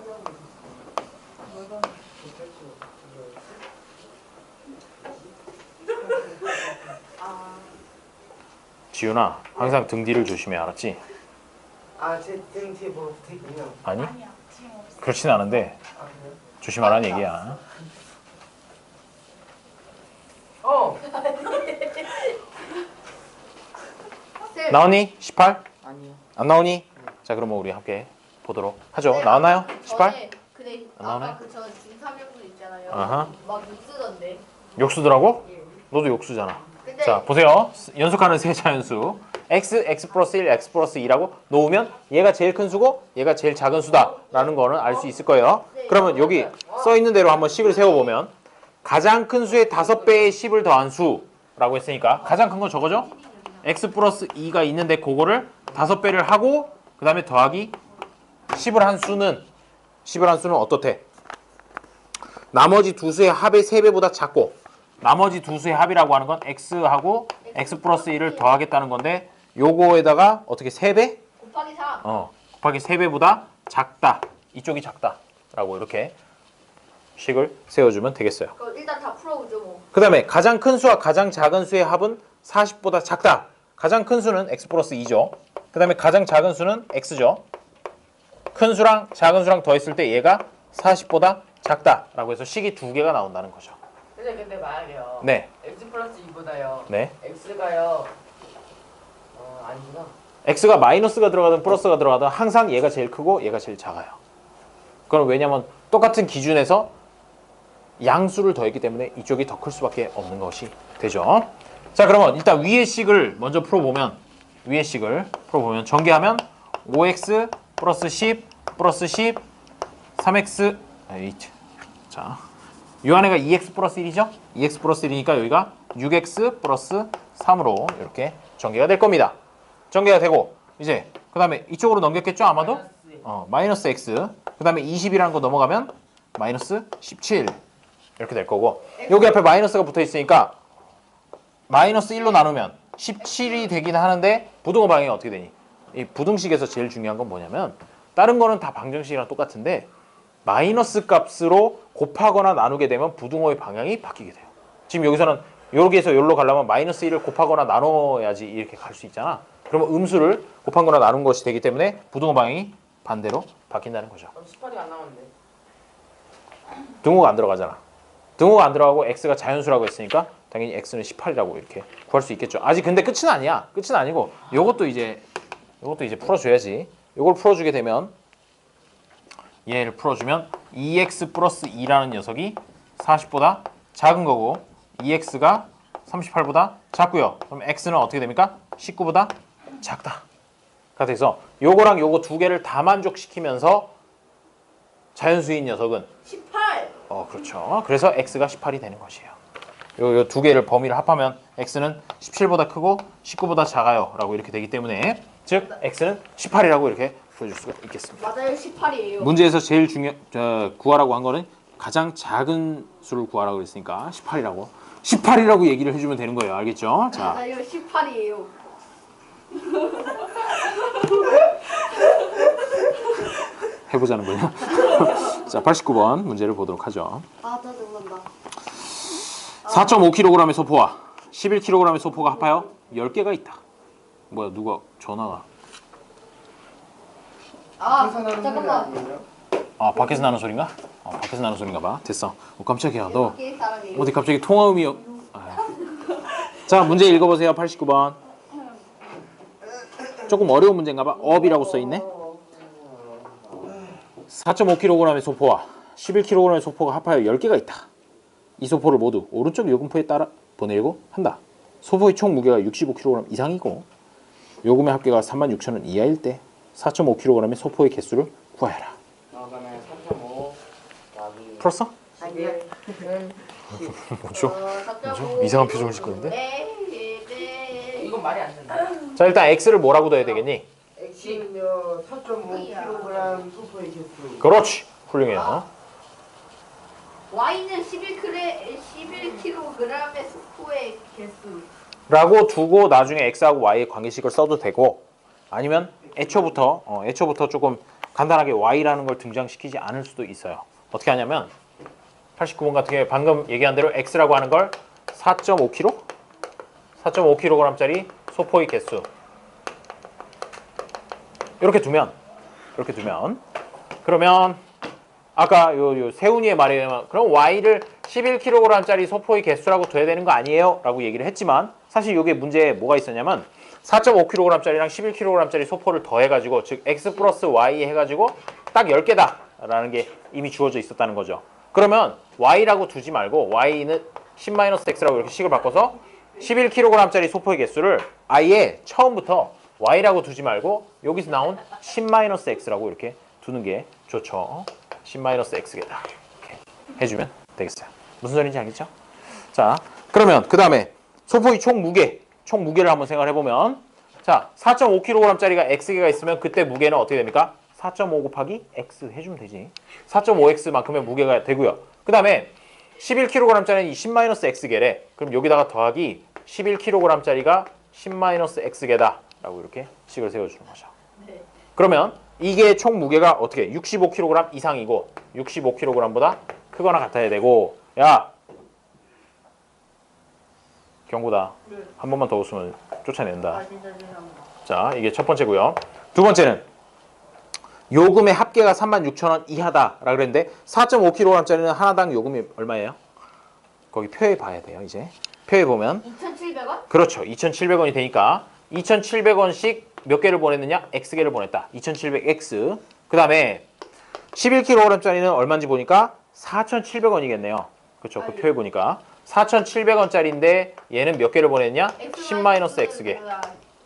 지훈아, 항상 등 뒤를 조심해, 알았지? 아제 등 뒤에 뭐가 붙어있군요. 아니? 아니야. 지금 없어. 그렇진 않은데 아 그래요? 조심하라는 얘기야. 쌤, 나오니? 18? 아니요. 안 나오니? 자, 그러면 우리 함께 보도록 하죠. 쌤, 나왔나요? 18? 전에 근데 안 나오네? 아까 그 저는 중3형분 있잖아요. 아하. 막 욕쓰던데. 욕수더라고? 예. 너도 욕수잖아. 근데 자, 보세요. 연속하는 세 자연수. x 플러스 1, x 플러스 2라고 놓으면 얘가 제일 큰 수고 얘가 제일 작은 수다라는 거는 알 수 있을 거예요. 그러면 여기 써 있는 대로 한번 식을 세워보면 가장 큰 수의 5배의 10을 더한 수라고 했으니까 가장 큰 건 저거죠? x 플러스 2가 있는데 그거를 5배를 하고 그 다음에 더하기 10을 한 수는 어떻대? 나머지 두 수의 합의 3배보다 작고 나머지 두 수의 합이라고 하는 건 x하고 x 플러스 1을 더하겠다는 건데 요거에다가 어떻게 3배? 곱하기 3. 곱하기 3배보다 작다. 이쪽이 작다라고 이렇게 식을 세워주면 되겠어요. 그럼 일단 다 풀어보죠 뭐. 그 다음에 가장 큰 수와 가장 작은 수의 합은 40보다 작다. 가장 큰 수는 x 플러스 2죠. 그 다음에 가장 작은 수는 x죠. 큰 수랑 작은 수랑 더했을 때 얘가 40보다 작다라고 해서 식이 두 개가 나온다는 거죠. 근데 만약에요. 네. x 플러스 2보다요. 네. x가요. 아니구나. x가 마이너스가 들어가든 플러스가 들어가든 항상 얘가 제일 크고 얘가 제일 작아요. 그건 왜냐면 똑같은 기준에서 양수를 더했기 때문에 이쪽이 더 클 수밖에 없는 것이 되죠. 자, 그러면 일단 위의 식을 먼저 풀어보면 전개하면 5x 플러스 10 플러스 10 3x 8. 자, 이 안에가 2x 플러스 1이죠? 2x 플러스 1이니까 여기가 6x 플러스 3으로 이렇게 전개가 될 겁니다. 전개가 되고 이제 그 다음에 이쪽으로 넘겼겠죠 아마도? 마이너스 x 그 다음에 20이라는 거 넘어가면 마이너스 17 이렇게 될 거고 여기 앞에 마이너스가 붙어 있으니까 마이너스 1로 나누면 17이 되긴 하는데 부등호 방향이 어떻게 되니? 이 부등식에서 제일 중요한 건 뭐냐면 다른 거는 다 방정식이랑 똑같은데 마이너스 값으로 곱하거나 나누게 되면 부등호의 방향이 바뀌게 돼요. 지금 여기서는 여기에서 여기로 가려면 마이너스 1을 곱하거나 나눠야지 이렇게 갈 수 있잖아. 그러면 음수를 곱한 거나 나눈 것이 되기 때문에 부등호 방향이 반대로 바뀐다는 거죠. 그럼 18이 안 나오는데. 등호가 안 들어가잖아. 등호가 안 들어가고 x가 자연수라고 했으니까 당연히 x는 18이라고 이렇게 구할 수 있겠죠. 아직 근데 끝은 아니야. 끝은 아니고 요것도 이제 풀어줘야지. 요걸 풀어주게 되면 얘를 풀어주면 2x 플러스 2라는 녀석이 40보다 작은 거고 2x가 38보다 작고요. 그럼 x는 어떻게 됩니까? 19보다 작다. 그래서 요거랑 요거 두 개를 다 만족시키면서 자연수인 녀석은 18. 그렇죠. 그래서 x가 18이 되는 것이에요. 요 두 개를 범위를 합하면 x는 17보다 크고 19보다 작아요 라고 이렇게 되기 때문에 즉 x는 18이라고 이렇게 보여줄 수가 있겠습니다. 맞아요, 18이에요. 문제에서 제일 구하라고 한 거는 가장 작은 수를 구하라고 그랬으니까 18이라고 얘기를 해주면 되는 거예요. 알겠죠? 자, 맞아요, 18이에요. 해보자는 거예요. 자, 89번 문제를 보도록 하죠. 아, 짜증난다. 4.5kg의 소포와 11kg의 소포가 합하여 10개가 있다. 뭐야, 누가 전화가. 아, 계산하는 소리 잠깐만. 아니에요? 밖에서 나는 소린가? 밖에서 나는 소린가 봐. 됐어. 깜짝이야. 너 게임 사람이에요. 어디 갑자기 통화음이 자, 문제 읽어보세요. 89번. 조금 어려운 문제인가 봐. 업이라고 써있네. 4.5kg의 소포와 11kg의 소포가 합하여 10개가 있다. 이 소포를 모두 오른쪽 요금포에 따라 보내려고 한다. 소포의 총 무게가 65kg 이상이고 요금의 합계가 36,000원 이하일 때 4.5kg의 소포의 개수를 구하여라. 그러면 3.5 더하기 풀었어? 아니요. 뭐죠? 뭐죠? 이상한 표정을 짓고 있는데? 네. 이건 말이 안 된다. 자, 일단 x를 뭐라고 넣어야 되겠니? X는요 4.5kg 소포의 개수. 그렇지. 훌륭해요. Y는 11kg의 소포의 개수. 라고 두고 나중에 x하고 y의 관계식을 써도 되고 아니면 애초부터 조금 간단하게 y라는 걸 등장시키지 않을 수도 있어요. 어떻게 하냐면 89번 같은 경우에 방금 얘기한 대로 x라고 하는 걸 4.5kg? 4.5kg짜리 소포의 개수. 이렇게 두면 그러면 아까 요 세훈이의 말에 의하면 그럼 y를 11kg짜리 소포의 개수라고 둬야 되는 거 아니에요? 라고 얘기를 했지만 사실 이게 문제에 뭐가 있었냐면 4.5kg짜리랑 11kg짜리 소포를 더해가지고 즉 x 플러스 y 해가지고 딱 10개다 라는 게 이미 주어져 있었다는 거죠. 그러면 y라고 두지 말고 y는 10-x라고 이렇게 식을 바꿔서 11kg짜리 소포의 개수를 아예 처음부터 y라고 두지 말고 여기서 나온 10-x라고 이렇게 두는 게 좋죠. 10-x겠다. 이렇게 해주면 되겠어요. 무슨 소리인지 알겠죠? 자, 그러면 그 다음에 소포의 총 무게를 한번 생각을 해보면 자, 4.5kg짜리가 x개가 있으면 그때 무게는 어떻게 됩니까? 4.5 곱하기 x 해주면 되지. 4.5x만큼의 무게가 되고요. 그 다음에 11kg짜리는 이 10-x개래. 그럼 여기다가 더하기 11kg짜리가 10-x개다 라고 이렇게 식을 세워주는 거죠. 네. 그러면 이게 총 무게가 어떻게 65kg 이상이고 65kg보다 크거나 같아야 되고 야 경고다. 한 번만 더 웃으면 쫓아낸다. 자, 이게 첫 번째고요. 두 번째는 요금의 합계가 36,000원 이하다라 그랬는데 4.5kg짜리는 하나당 요금이 얼마예요? 거기 표에 봐야 돼요. 이제 표에 보면 2,700원? 그렇죠. 2,700원이 되니까 2,700원씩 몇 개를 보냈느냐? x개를 보냈다. 2,700x. 그 다음에 11kg짜리는 얼마인지 보니까 4,700원이겠네요. 그렇죠. 그 표에 보니까 4,700원짜리인데 얘는 몇 개를 보냈냐? 10-x개.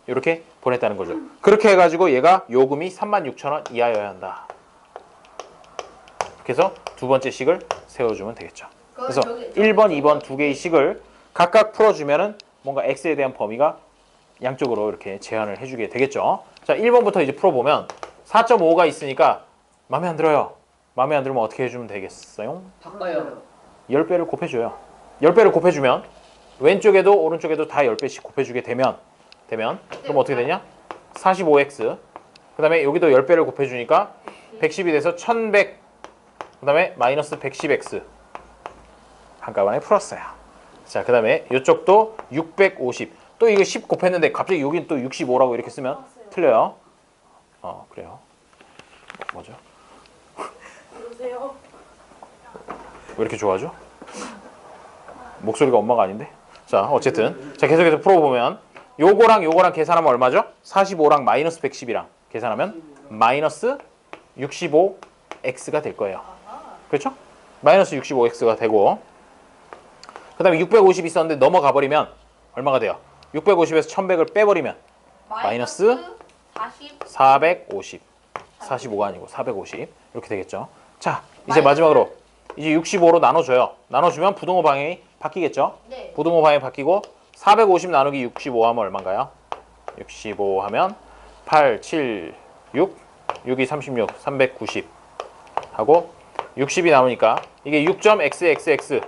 이렇게 보냈다는 거죠. 그렇게 해가지고 얘가 요금이 36,000원 이하여야 한다. 그래서 두 번째 식을 세워주면 되겠죠. 그래서 1번, 2번 두 개의 식을 각각 풀어주면은 뭔가 x에 대한 범위가 양쪽으로 이렇게 제한을 해주게 되겠죠. 자, 1번부터 이제 풀어보면 4.5가 있으니까 마음에 안 들어요. 마음에 안 들면 어떻게 해주면 되겠어요? 바꿔요. 10배를 곱해줘요. 10배를 곱해주면 왼쪽에도 오른쪽에도 다 10배씩 곱해주게 되면 그럼 어떻게 되냐? 45x. 그 다음에 여기도 10배를 곱해주니까 110이 돼서 1100. 그 다음에 마이너스 110x. 한꺼번에 풀었어요. 자, 그 다음에 이쪽도 650. 또 이거 10 곱했는데 갑자기 여긴 또 65라고 이렇게 쓰면 틀려요. 그래요. 뭐죠? 여보세요? 왜 이렇게 좋아하죠? 목소리가 엄마가 아닌데? 자, 어쨌든 자 계속해서 풀어보면 요거랑 계산하면 얼마죠? 45랑 마이너스 110이랑 계산하면 마이너스 65x가 될 거예요. 그렇죠? 마이너스 65x가 되고 그 다음에 650 있었는데 넘어가 버리면 얼마가 돼요? 650에서 1100을 빼버리면 마이너스 450. 45가 아니고 450 이렇게 되겠죠. 자, 이제 마지막으로 이제 65로 나눠줘요. 나눠주면 부등호 방향이 바뀌겠죠. 네. 부등호 방향이 바뀌고 450 나누기 65 하면 얼마인가요? 65 하면 8, 7, 6, 6이 36, 390 하고 60이 남으니까 이게 6.xxx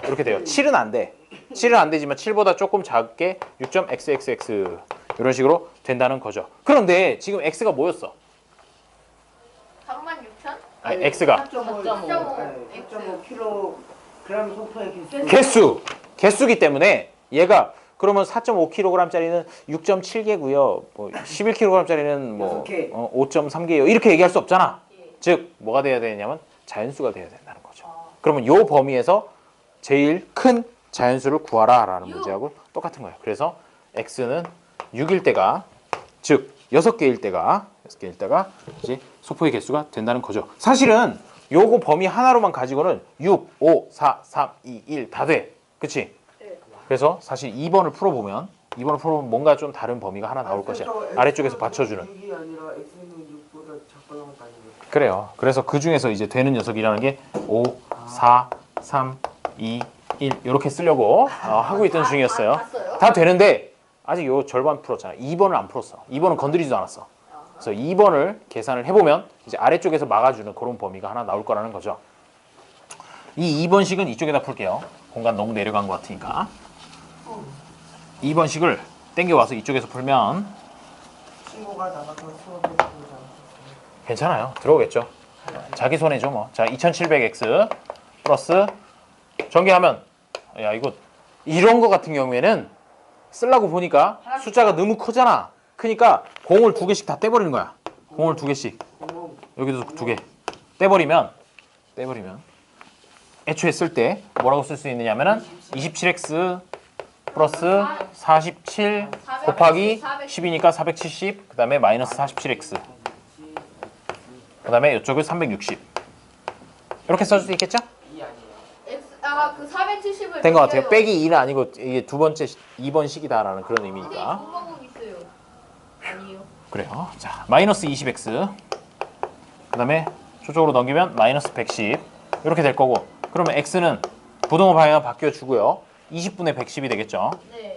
이렇게 돼요. 7은 안 돼. 7은 안 되지만 7보다 조금 작게 6.xxx 이런 식으로 된다는 거죠. 그런데 지금 x가 뭐였어? 36,000? 아니, x가 4.5kg 소포의 개수기 때문에 얘가 그러면 4.5kg짜리는 6.7개고요. 뭐 11kg짜리는 뭐 5.3개요. 이렇게 얘기할 수 없잖아. 즉 뭐가 돼야 되냐면 자연수가 돼야 된다는 거죠. 그러면 요 범위에서 제일 큰 자연수를 구하라라는 문제하고 똑같은 거예요. 그래서 x는 6일 때가 즉 6개일 때가 이제 소포의 개수가 된다는 거죠. 사실은 요거 범위 하나로만 가지고는 6, 5, 4, 3, 2, 1 다 돼. 그치? 네. 그래서 사실 2번을 풀어보면 뭔가 좀 다른 범위가 하나 나올 것이야. 아래쪽에서 받쳐주는. 6이 아니라 x는 6보다 작거나 같다 아니에요? 그래요. 그래서 그 중에서 이제 되는 녀석이라는 게 5, 4, 3, 2, 1 이렇게 쓰려고 하고 있던 중이었어요. 봤어요? 다 되는데 아직 요 절반 풀었잖아. 2번을 안 풀었어. 2번은 건드리지도 않았어. 그래서 2번을 계산을 해보면 이제 아래쪽에서 막아주는 그런 범위가 하나 나올 거라는 거죠. 이 2번식은 이쪽에다 풀게요. 공간 너무 내려간 것 같으니까. 2번식을 땡겨와서 이쪽에서 풀면 친구가 나가서 수업을 보지 않았어요. 괜찮아요. 들어오겠죠. 자기 손해죠 뭐. 자, 2700x 플러스 전개하면 야 이거 이런 거 같은 경우에는 쓰려고 보니까 숫자가 너무 크잖아. 크니까 공을 2개씩 다 떼버리는 거야. 공을 2개씩. 여기도 2개. 떼버리면 애초에 쓸 때 뭐라고 쓸 수 있느냐면은 27x 플러스 47 곱하기 10이니까 470, 그 다음에 마이너스 47x, 그 다음에 이쪽을 360. 이렇게 써줄 수 있겠죠? 그 470을 된 것 같아요. 빼기 2는 아니고 이게 두 번째 2번 식이다라는 그런 의미니까. 공방법 있어요. 아니에요. 그래요. 자, 마이너스 20x, 그 다음에 저쪽으로 넘기면 마이너스 110 이렇게 될 거고, 그러면 x는 부동호 방향 바뀌어주고요. 20분의 110이 되겠죠. 네.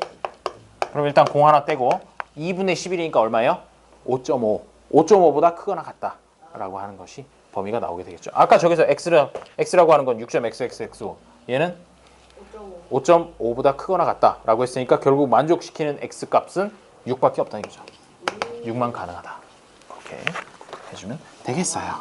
그럼 일단 공 하나 떼고 2분의 11이니까 얼마예요? 5.5. 5.5보다 크거나 같다라고 하는 것이 범위가 나오게 되겠죠. 아까 저기서 x라고 하는 건 6.xxx5. 얘는 5.5보다 크거나 같다라고 했으니까 결국 만족시키는 x 값은 6밖에 없다는 거죠. 6만 가능하다. 그렇게 해주면 되겠어요.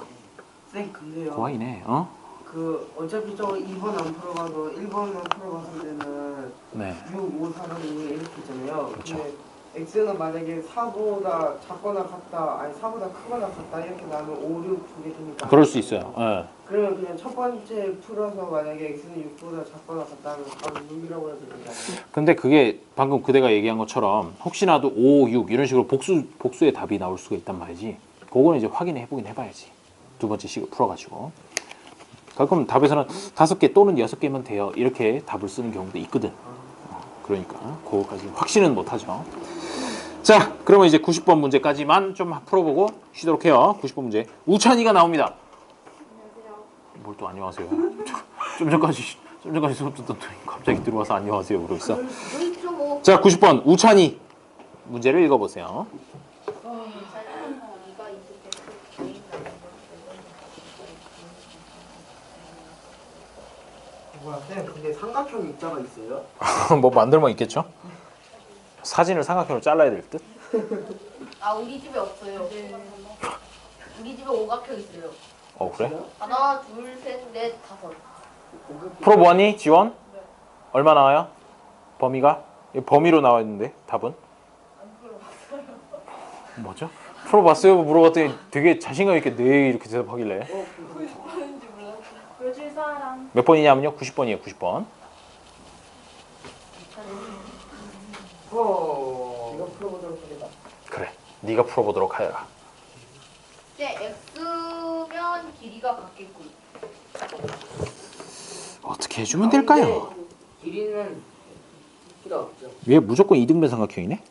쌤 근데요. 고아이네. 어? 그 어차피 저 2번 안 풀어가도 1번만 풀어갔을 때는 네. 6, 5, 4는 이렇게 있잖아요. 그렇죠. 근데 x는 만약에 4보다 작거나 같다, 아니 4보다 크거나 같다 이렇게 나면 5, 6 두 개 되니까. 그럴 수 있어요. 예. 그러면 그냥 첫 번째 풀어서 만약에 x는 6보다 작거나 같다 하면 바로 6이라고 해도 되잖아요. 근데 그게 방금 그대가 얘기한 것처럼 혹시나도 5, 6 이런 식으로 복수의 답이 나올 수가 있단 말이지. 그거는 이제 확인해 보긴 해봐야지. 두 번째 식을 풀어가지고. 가끔 답에서는 5개 또는 6개면 돼요. 이렇게 답을 쓰는 경우도 있거든. 그러니까 그거까지 확신은 못하죠. 자, 그러면 이제 90번 문제까지만 좀 풀어보고 쉬도록 해요. 90번 문제. 우찬이가 나옵니다. 뭘 또 안녕하세요. 좀 전까지 수업 듣던 분이 갑자기 들어와서 안녕하세요 그러고 있어. 자, 90번 우찬이 문제를 읽어보세요. 뭐야 쌤 근데 삼각형 입자가 있어요? 뭐 만들면 있겠죠? 사진을 삼각형으로 잘라야 될 듯? 아 우리 집에 없어요. 우리 집에 오각형 있어요. 그래? 하나, 둘, 셋, 넷, 다섯. 풀어보았니? 지원? 얼마 나와요? 범위가? 범위로 나와 있는데 답은? 뭐죠? 풀어봤어요? 물어봤더니 되게 자신감 있게 네 이렇게 대답하길래. 요즘 사람. 몇 번이냐면요? 90번이에요. 90번. 이거 풀어보도록 하겠다. 그래. 네가 풀어보도록 하여라. 이제 x면 길이가 같겠군. 어떻게 해주면 될까요? 길이는 필요 없죠. 얘 무조건 이등변 삼각형이네?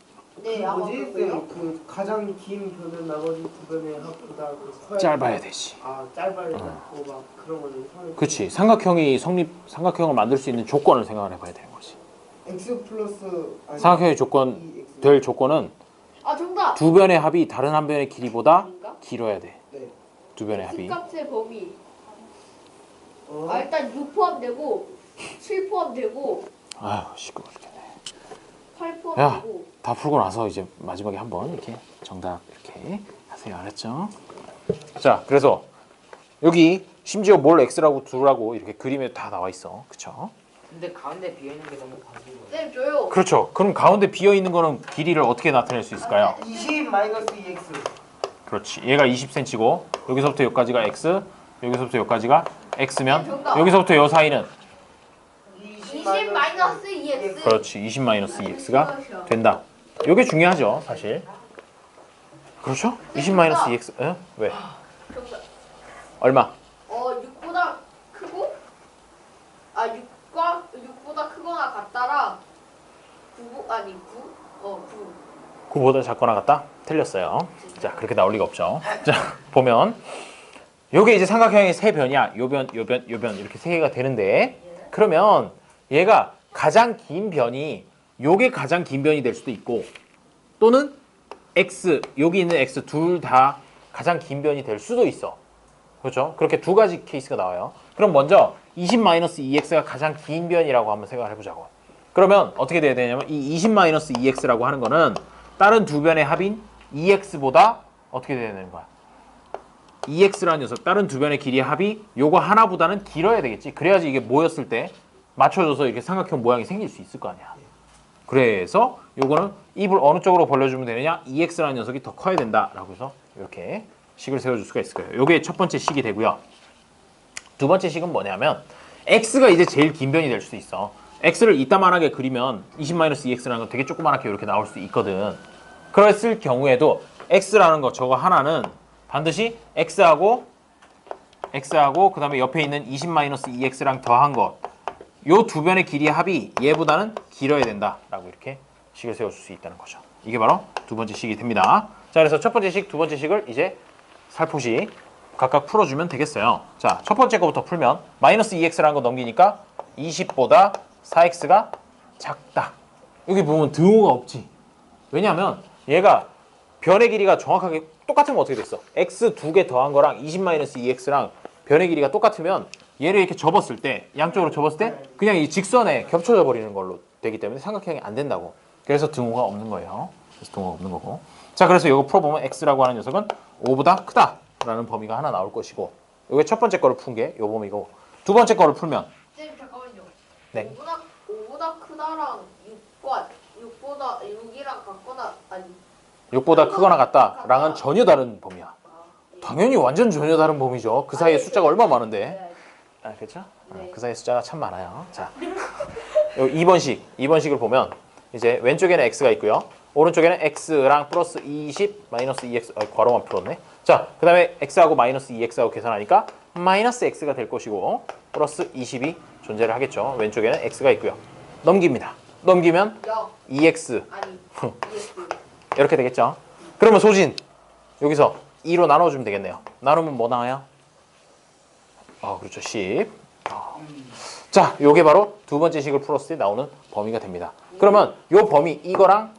네, 아마 뭐지? 그렇고요. 그 가장 긴 변은 나머지 두 변의 합보다 그 커야 짧아야 되지. 아 짧아야 되고 막 그런 거는 그치. 삼각형을 만들 수 있는 조건을 생각을 해봐야 되는 거지. x 플러스 아니, 삼각형의 조건, 될 조건은 아 정답. 두 변의 합이 다른 한 변의 길이보다 아닌가? 길어야 돼. 네. 두 변의 합이. x값의 범위. 어? 아 일단 6 포함되고 7 포함되고 아휴, 시끄러워 죽겠네. 8 야. 포함되고. 다 풀고 나서 이제 마지막에 한번 이렇게 정답 이렇게 하세요. 알았죠? 자, 그래서 여기 심지어 뭘 x라고 두라고 이렇게 그림에 다 나와 있어. 그쵸? 근데 가운데 비어있는 게 너무 가지고. 쌤 줘요. 그렇죠. 그럼 가운데 비어 있는 거는 길이를 어떻게 나타낼 수 있을까요? 20 마이너스 2x. 그렇지. 얘가 20cm고 여기서부터 여기까지가 x, 여기서부터 여기까지가 x면 정답. 여기서부터 요 사이는 20 마이너스 2x. 그렇지. 20 마이너스 2x가 된다. 이게 중요하죠, 사실. 그렇죠? 20 마이너스 2x. 에? 왜? 정답. 얼마? 6보다 크고 6보다 크거나 같다랑 9 아니 9 9 9보다 작거나 같다? 틀렸어요. 자, 그렇게 나올 리가 없죠. 자, 보면 요게 이제 삼각형의 세 변이야. 요 변, 요 변, 요 변 이렇게 세 개가 되는데 그러면 얘가 가장 긴 변이 요게 가장 긴 변이 될 수도 있고 또는 x, 여기 있는 x 둘 다 가장 긴 변이 될 수도 있어. 그렇죠? 그렇게 두 가지 케이스가 나와요. 그럼 먼저 20-2x가 가장 긴 변이라고 한번 생각을 해보자고. 그러면 어떻게 돼야 되냐면 이 20-2x라고 하는 거는 다른 두 변의 합인 2x보다 어떻게 돼야 되는 거야? 2x라는 녀석, 다른 두 변의 길이의 합이 요거 하나보다는 길어야 되겠지. 그래야지 이게 모였을 때 맞춰져서 이렇게 삼각형 모양이 생길 수 있을 거 아니야. 그래서 요거는 입을 어느 쪽으로 벌려주면 되느냐? EX라는 녀석이 더 커야 된다라고 해서 이렇게 식을 세워줄 수가 있을 거예요. 요게 첫 번째 식이 되고요. 두 번째 식은 뭐냐면 X가 이제 제일 긴 변이 될 수도 있어. X를 이따만하게 그리면 20-2X라는 건 되게 조그만하게 이렇게 나올 수도 있거든. 그랬을 경우에도 X라는 거 저거 하나는 반드시 X하고 그 다음에 옆에 있는 20-2X랑 더한 것, 요 두 변의 길이의 합이 얘보다는 길어야 된다라고 이렇게 식을 세워줄 수 있다는 거죠. 이게 바로 두 번째 식이 됩니다. 자, 그래서 첫 번째 식, 두 번째 식을 이제 살포시 각각 풀어주면 되겠어요. 자, 첫 번째 거부터 풀면 마이너스 2x라는 거 넘기니까 20보다 4x가 작다. 여기 보면 등호가 없지. 왜냐하면 얘가 변의 길이가 정확하게 똑같으면 어떻게 됐어? x 두 개 더한 거랑 20-2x랑 변의 길이가 똑같으면 얘를 이렇게 접었을 때, 양쪽으로 접었을 때 그냥 이 직선에 겹쳐져 버리는 걸로 되기 때문에 삼각형이 안 된다고. 그래서 등호가 없는 거예요. 그래서 등호가 없는 거고. 자, 그래서 이거 풀어보면 x라고 하는 녀석은 5보다 크다라는 범위가 하나 나올 것이고, 이게 첫 번째 거를 푼 게 이 범위고, 두 번째 거를 풀면 쌤 잠깐만요. 네. 5보다 크다랑 6보다 6이랑 같거나 아니 6보다 크거나 같다랑은 전혀 다른 범위야. 당연히 완전 전혀 다른 범위죠. 그 사이에 숫자가 얼마 많은데. 네. 아, 그렇죠? 네. 그 사이에 숫자가 참 많아요. 자, 2번식을 보면 이제 왼쪽에는 x가 있고요. 오른쪽에는 x랑 플러스 20 마이너스 2x, 괄호만 풀었네. 자, 그 다음에 x하고 마이너스 2x하고 계산하니까 마이너스 x가 될 것이고 플러스 20이 존재를 하겠죠. 왼쪽에는 x가 있고요. 넘깁니다. 넘기면 0 2x 아니 EX 이렇게 되겠죠. 그러면 소진 여기서 2로 나눠주면 되겠네요. 나누면 뭐 나와요? 그렇죠. 10. 자, 요게 바로 두 번째 식을 풀었을 때 나오는 범위가 됩니다. 그러면 요 범위, 이거랑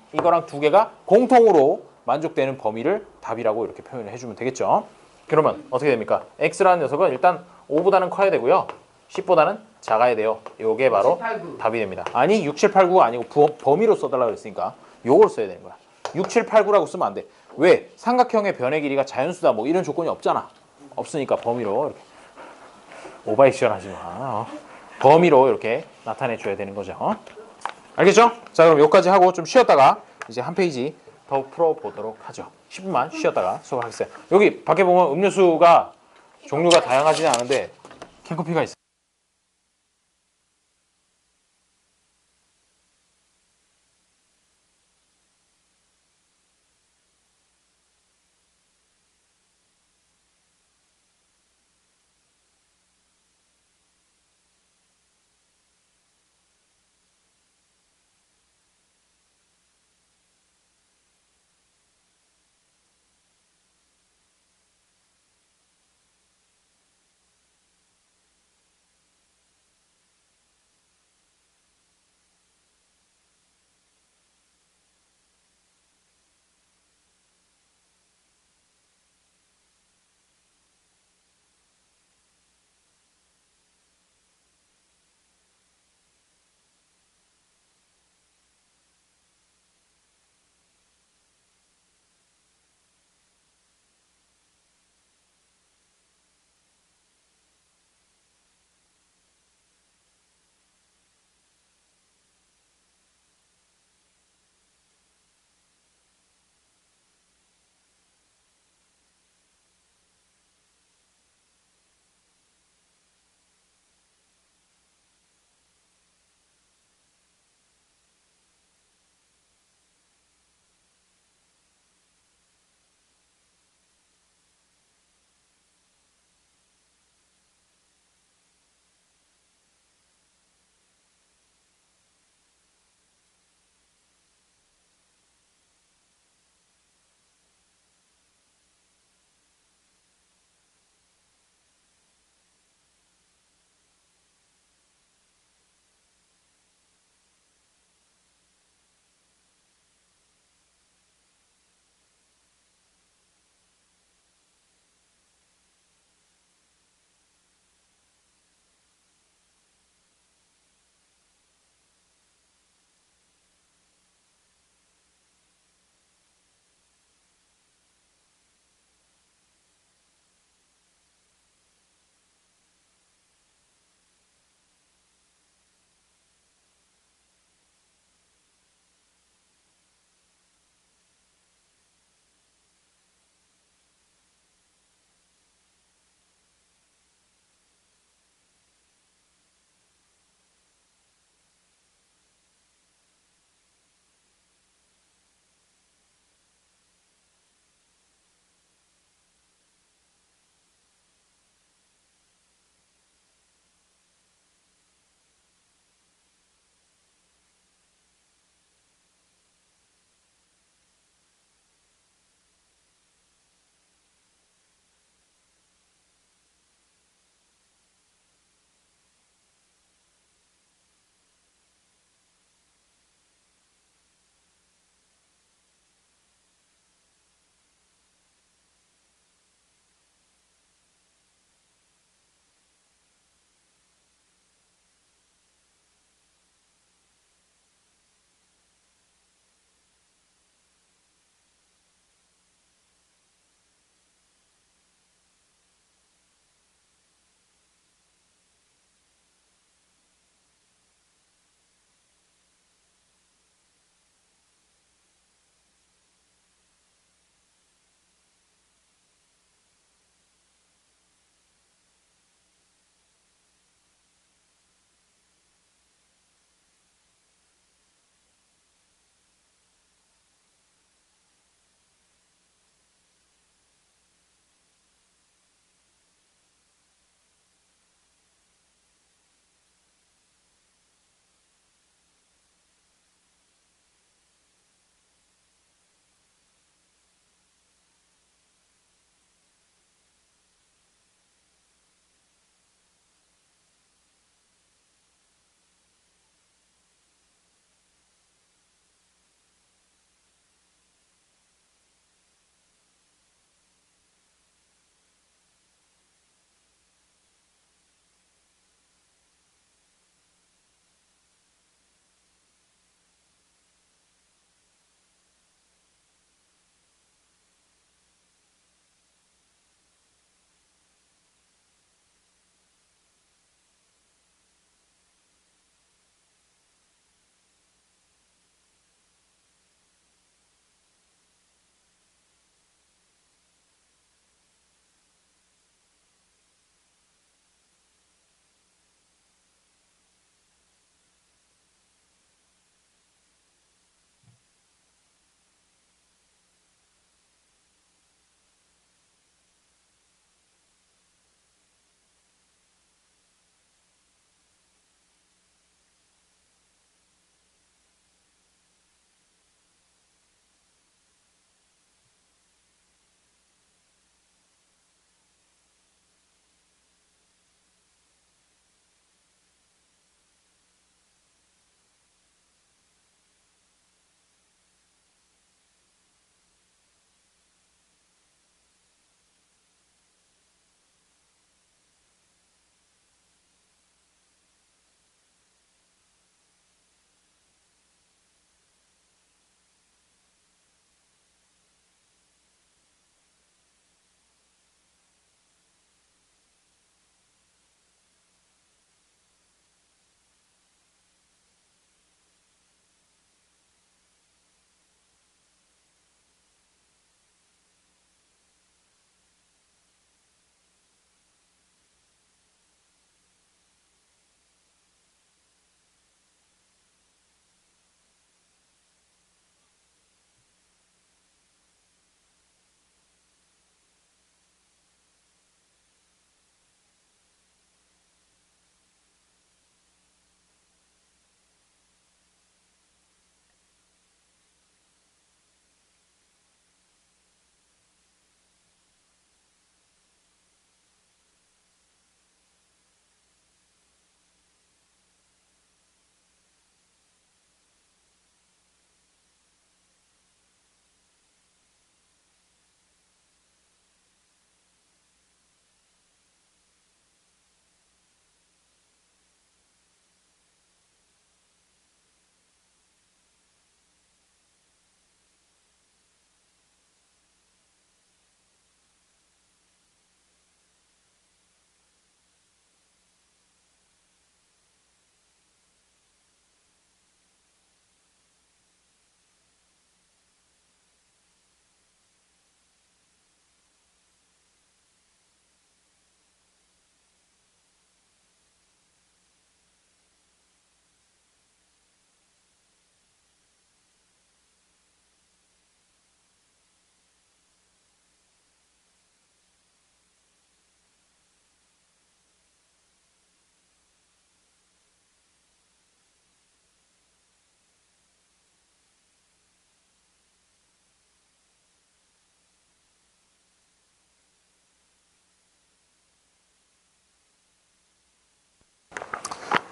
두 개가 공통으로 만족되는 범위를 답이라고 이렇게 표현을 해주면 되겠죠. 그러면 어떻게 됩니까? x라는 녀석은 일단 5보다는 커야 되고요. 10보다는 작아야 돼요. 요게 바로 8, 9. 답이 됩니다. 아니, 6, 7, 8, 9가 아니고 범위로 써달라고 그랬으니까 요걸 써야 되는 거야. 6, 7, 8, 9라고 쓰면 안 돼. 왜? 삼각형의 변의 길이가 자연수다 뭐 이런 조건이 없잖아. 없으니까 범위로 이렇게 오바액션 하지 마. 범위로 이렇게 나타내 줘야 되는 거죠. 알겠죠? 자, 그럼 여기까지 하고 좀 쉬었다가 이제 한 페이지 더 풀어보도록 하죠. 10분만 쉬었다가 수업을 하겠어요. 여기 밖에 보면 음료수가 종류가 다양하지는 않은데 캔커피가 있어요.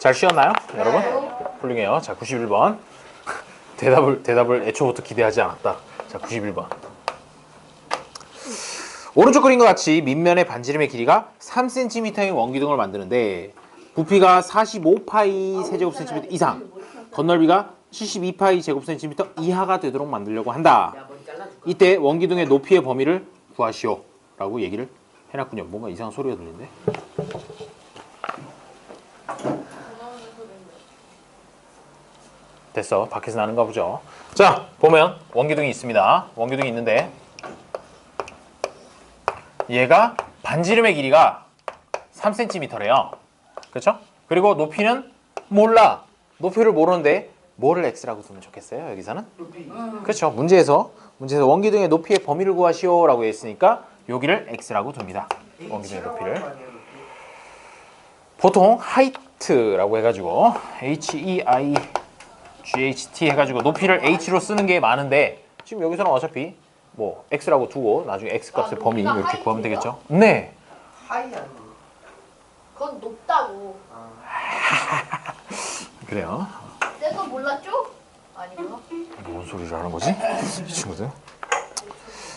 잘 쉬었나요, 여러분? 훌륭해요. 자, 91번. 대답을 애초부터 기대하지 않았다. 자, 91번. 오른쪽 그림과 같이 밑면의 반지름의 길이가 3cm의 원기둥을 만드는데 부피가 45파이 세제곱센티미터 이상, 건널비가 72파이 제곱센티미터 이하가 되도록 만들려고 한다. 야, 머리 잘라줄까? 이때 원기둥의 높이의 범위를 구하시오 라고 얘기를 해놨군요. 뭔가 이상한 소리가 들리는데. 됐어. 밖에서 나는가 보죠. 자, 보면 원기둥이 있습니다. 원기둥이 있는데 얘가 반지름의 길이가 3cm래요. 그렇죠? 그리고 높이는 몰라. 높이를 모르는데 뭐를 x라고 두면 좋겠어요? 여기서는? 그렇죠. 문제에서 원기둥의 높이의 범위를 구하시오 라고 했으니까 여기를 x라고 둡니다. 원기둥의 높이를. 보통 하이트라고 해가지고 HEIGHT 해가지고 높이를 h로 쓰는 게 많은데 지금 여기서는 어차피 뭐 x라고 두고 나중에 x 값의 범위 이렇게 구하면 되겠죠? 네. 하이 아니에요. 그건 높다고. 그래요. 내가 몰랐죠? 아니구나. 뭔 소리를 하는 거지? 이 친구들.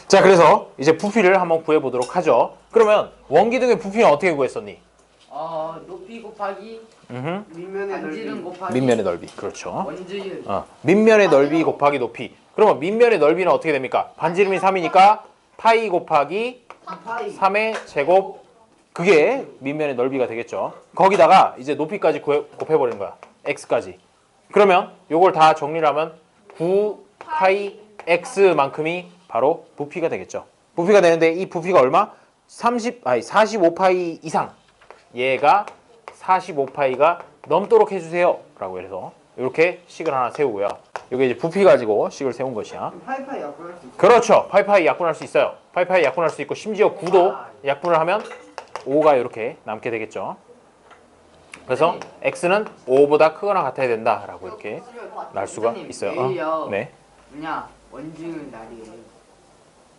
자, 그래서 이제 부피를 한번 구해보도록 하죠. 그러면 원기둥의 부피는 어떻게 구했었니? 높이 곱하기 밑면의 반지름 넓이. 곱하기 밑면의 넓이. 그렇죠. 원주율. 밑면의 넓이 곱하기 높이. 그러면 밑면의 넓이는 어떻게 됩니까? 반지름이 3이니까 파이 곱하기 파이. 3의 제곱, 그게 밑면의 넓이가 되겠죠. 거기다가 이제 높이까지 곱해버리는 거야. x까지. 그러면 요걸 다 정리를 하면 9파이 x만큼이 바로 부피가 되겠죠. 부피가 되는데 이 부피가 얼마? 45파이 이상. 얘가 45파이가 넘도록 해주세요 라고 해서 이렇게 식을 하나 세우고요. 이게 이제 부피 가지고 식을 세운 것이야. 파이파이 약분할 수 있어요. 그렇죠. 파이파이 약분할 수 있어요. 파이파이 약분할 수 있고 심지어 9도 약분을 하면 5가 이렇게 남게 되겠죠. 그래서 x는 5보다 크거나 같아야 된다라고 이렇게 날 수가 있어요. 내일요. 네. 뭐냐 원주율 날이에요.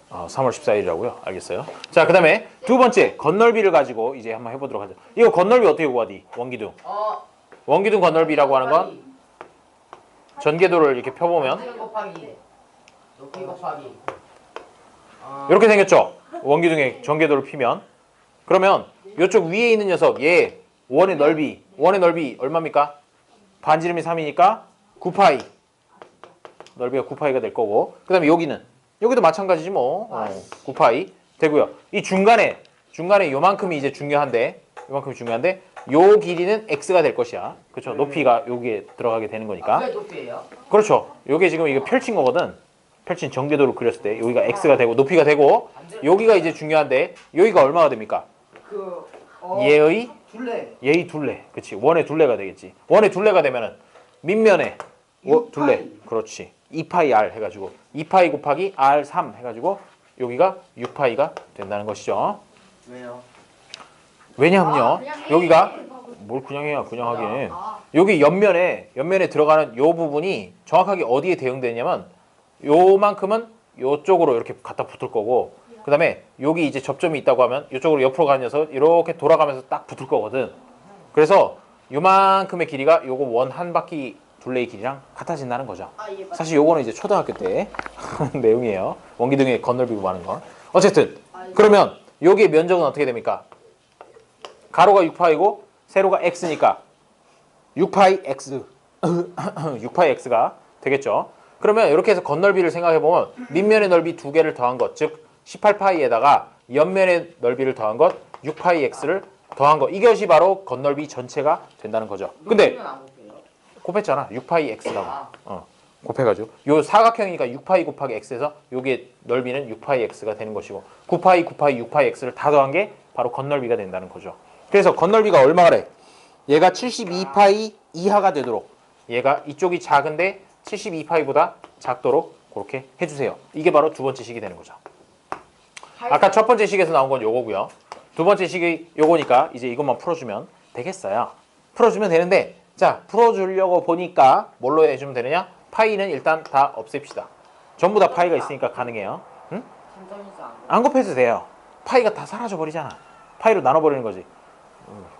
3월 14일이라고요. 알겠어요. 자, 그다음에 두 번째 건널비를 가지고 이제 한번 해보도록 하죠. 이거 건널비 어떻게 구하디? 원기둥. 원기둥 건널비라고 하는 건 전개도를 이렇게 펴보면 반지름 곱하기 높이 곱하기 이렇게 생겼죠. 원기둥의 전개도를 피면 그러면 이쪽 위에 있는 녀석 얘 원의 넓이 얼마입니까? 반지름이 3이니까 9파이 넓이가 9파이가 될 거고 그 다음에 여기도 마찬가지지 뭐 9파이 되고요. 이 중간에 요만큼이 이제 중요한데 요 길이는 x가 될 것이야. 그렇죠? 높이가 여기에 들어가게 되는 거니까. 그게 높이예요? 그렇죠. 요게 지금 이거 펼친 거거든. 펼친 전개도를 그렸을 때 여기가 x가 되고 높이가 되고 여기가 이제 중요한데 여기가 얼마가 됩니까? 얘의 둘레. 그렇지. 원의 둘레가 되겠지. 원의 둘레가 되면은 밑면에 둘레. 그렇지. 2파이 r 해가지고 2파이 곱하기 r3 해가지고 여기가 6파이가 된다는 것이죠. 왜요? 왜냐하면요. 그냥 해. 여기가 뭘 그냥 해야 그냥 하긴. 여기 옆면에 들어가는 요 부분이 정확하게 어디에 대응되냐면 요만큼은 요쪽으로 이렇게 갖다 붙을 거고 그 다음에 여기 이제 접점이 있다고 하면 이쪽으로 옆으로 가는 녀석 이렇게 돌아가면서 딱 붙을 거거든. 그래서 요만큼의 길이가 요거 원 한 바퀴 둘레의 길이랑 같아진다는 거죠. 사실 요거는 이제 초등학교 때 내용이에요. 원기둥의 건널비 구하는 건. 어쨌든 그러면 여기의 면적은 어떻게 됩니까? 가로가 6파이고 세로가 x니까 6파이 x 6파이 x가 되겠죠. 그러면 이렇게 해서 건널비를 생각해 보면 밑면의 넓이 두 개를 더한 것, 즉 18파이에다가 옆면의 넓이를 더한 것 6파이 x를 더한 것, 이것이 바로 건널비 전체가 된다는 거죠. 근데 높이는 안 곱해요? 곱했잖아. 6파이 x라고. 곱해가지고 요 사각형이니까 6파이 곱하기 x에서 요게 넓이는 6파이 x가 되는 것이고 9파이 6파이 x를 다 더한 게 바로 건널비가 된다는 거죠. 그래서 건널비가 얼마래? 얘가 72파이 이하가 되도록 얘가 이쪽이 작은데 72파이보다 작도록 그렇게 해주세요. 이게 바로 두 번째 식이 되는 거죠. 아까 첫 번째 식에서 나온 건 요거고요. 두 번째 식이 요거니까 이제 이것만 풀어주면 되겠어요. 풀어주면 되는데 자, 풀어주려고 보니까 뭘로 해주면 되느냐? 파이는 일단 다 없앱시다. 전부 다 파이가 있으니까 가능해요. 응? 안 곱해도 돼요. 파이가 다 사라져 버리잖아. 파이로 나눠버리는 거지.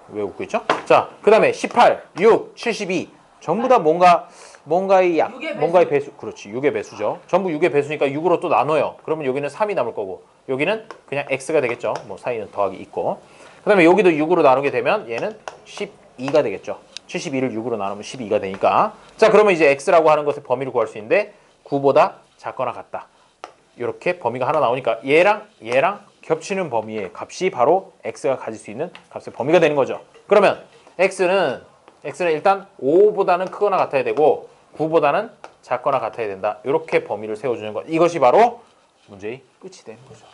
왜 웃고 있죠? 자, 그 다음에 18, 6, 72 전부 다 뭔가의 뭔가의 배수. 그렇지, 6의 배수죠. 전부 6의 배수니까 6으로 또 나눠요. 그러면 여기는 3이 남을 거고 여기는 그냥 x가 되겠죠. 뭐 사이는 더하기 있고. 그 다음에 여기도 6으로 나누게 되면 얘는 12가 되겠죠. 72를 6으로 나누면 12가 되니까. 자, 그러면 이제 x라고 하는 것의 범위를 구할 수 있는데 9보다 작거나 같다. 이렇게 범위가 하나 나오니까 얘랑 겹치는 범위의 값이 바로 x가 가질 수 있는 값의 범위가 되는 거죠. 그러면 x는 일단 5보다는 크거나 같아야 되고 9보다는 작거나 같아야 된다. 이렇게 범위를 세워주는 것. 이것이 바로 문제의 끝이 되는 거죠.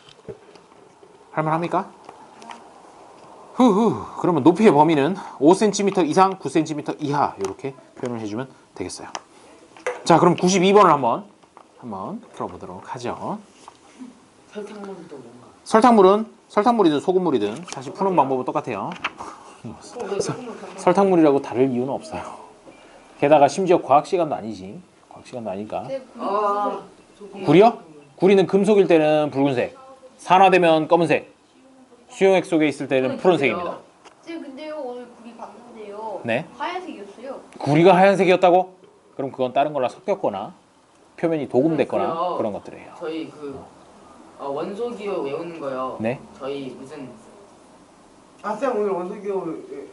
할만합니까? 후후. 그러면 높이의 범위는 5cm 이상 9cm 이하 이렇게 표현을 해주면 되겠어요. 자, 그럼 92번을 한번 풀어보도록 하죠. 설탕물은 또 뭔가. 설탕물이든 소금물이든 사실 푸는 방법은 똑같아요. 설탕물이라고 다를 이유는 없어요. 게다가 심지어 과학 시간도 아니지. 과학 시간도 아니까. 구리요? 구리는 금속일 때는 붉은색, 산화되면 검은색, 수용액 속에 있을 때는 푸른색입니다. 쌤 근데요 오늘 구리 봤는데요. 네? 하얀색이었어요. 구리가 하얀색이었다고? 그럼 그건 다른 거랑 섞였거나 표면이 도금됐거나 그래요. 그런 것들이에요. 저희 원소 기호 외우는 거요. 네? 저희 무슨 쌤 오늘 원소기호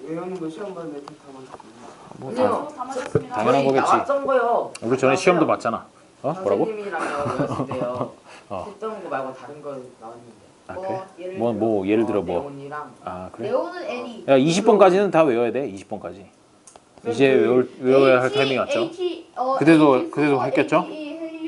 외우는 거 시험 봤는데 다 맞았어요. 뭐 아니요. 다 맞았습니다. 당연한 저희 거겠지. 나왔던 거요. 우리 전에 시험도 봤잖아. 뭐라고? 선생님이랑 외웠을 때요. 어. 했던 거 말고 다른 거 나왔는데. 아, 그래? 예를 뭐 예를 들어 뭐. 네온이랑 아, 그래? 레오는 애니. 야, 20번까지는 다 외워야 돼. 20번까지. 이제 외워야 할 타이밍 왔죠? 그때도 했겠죠?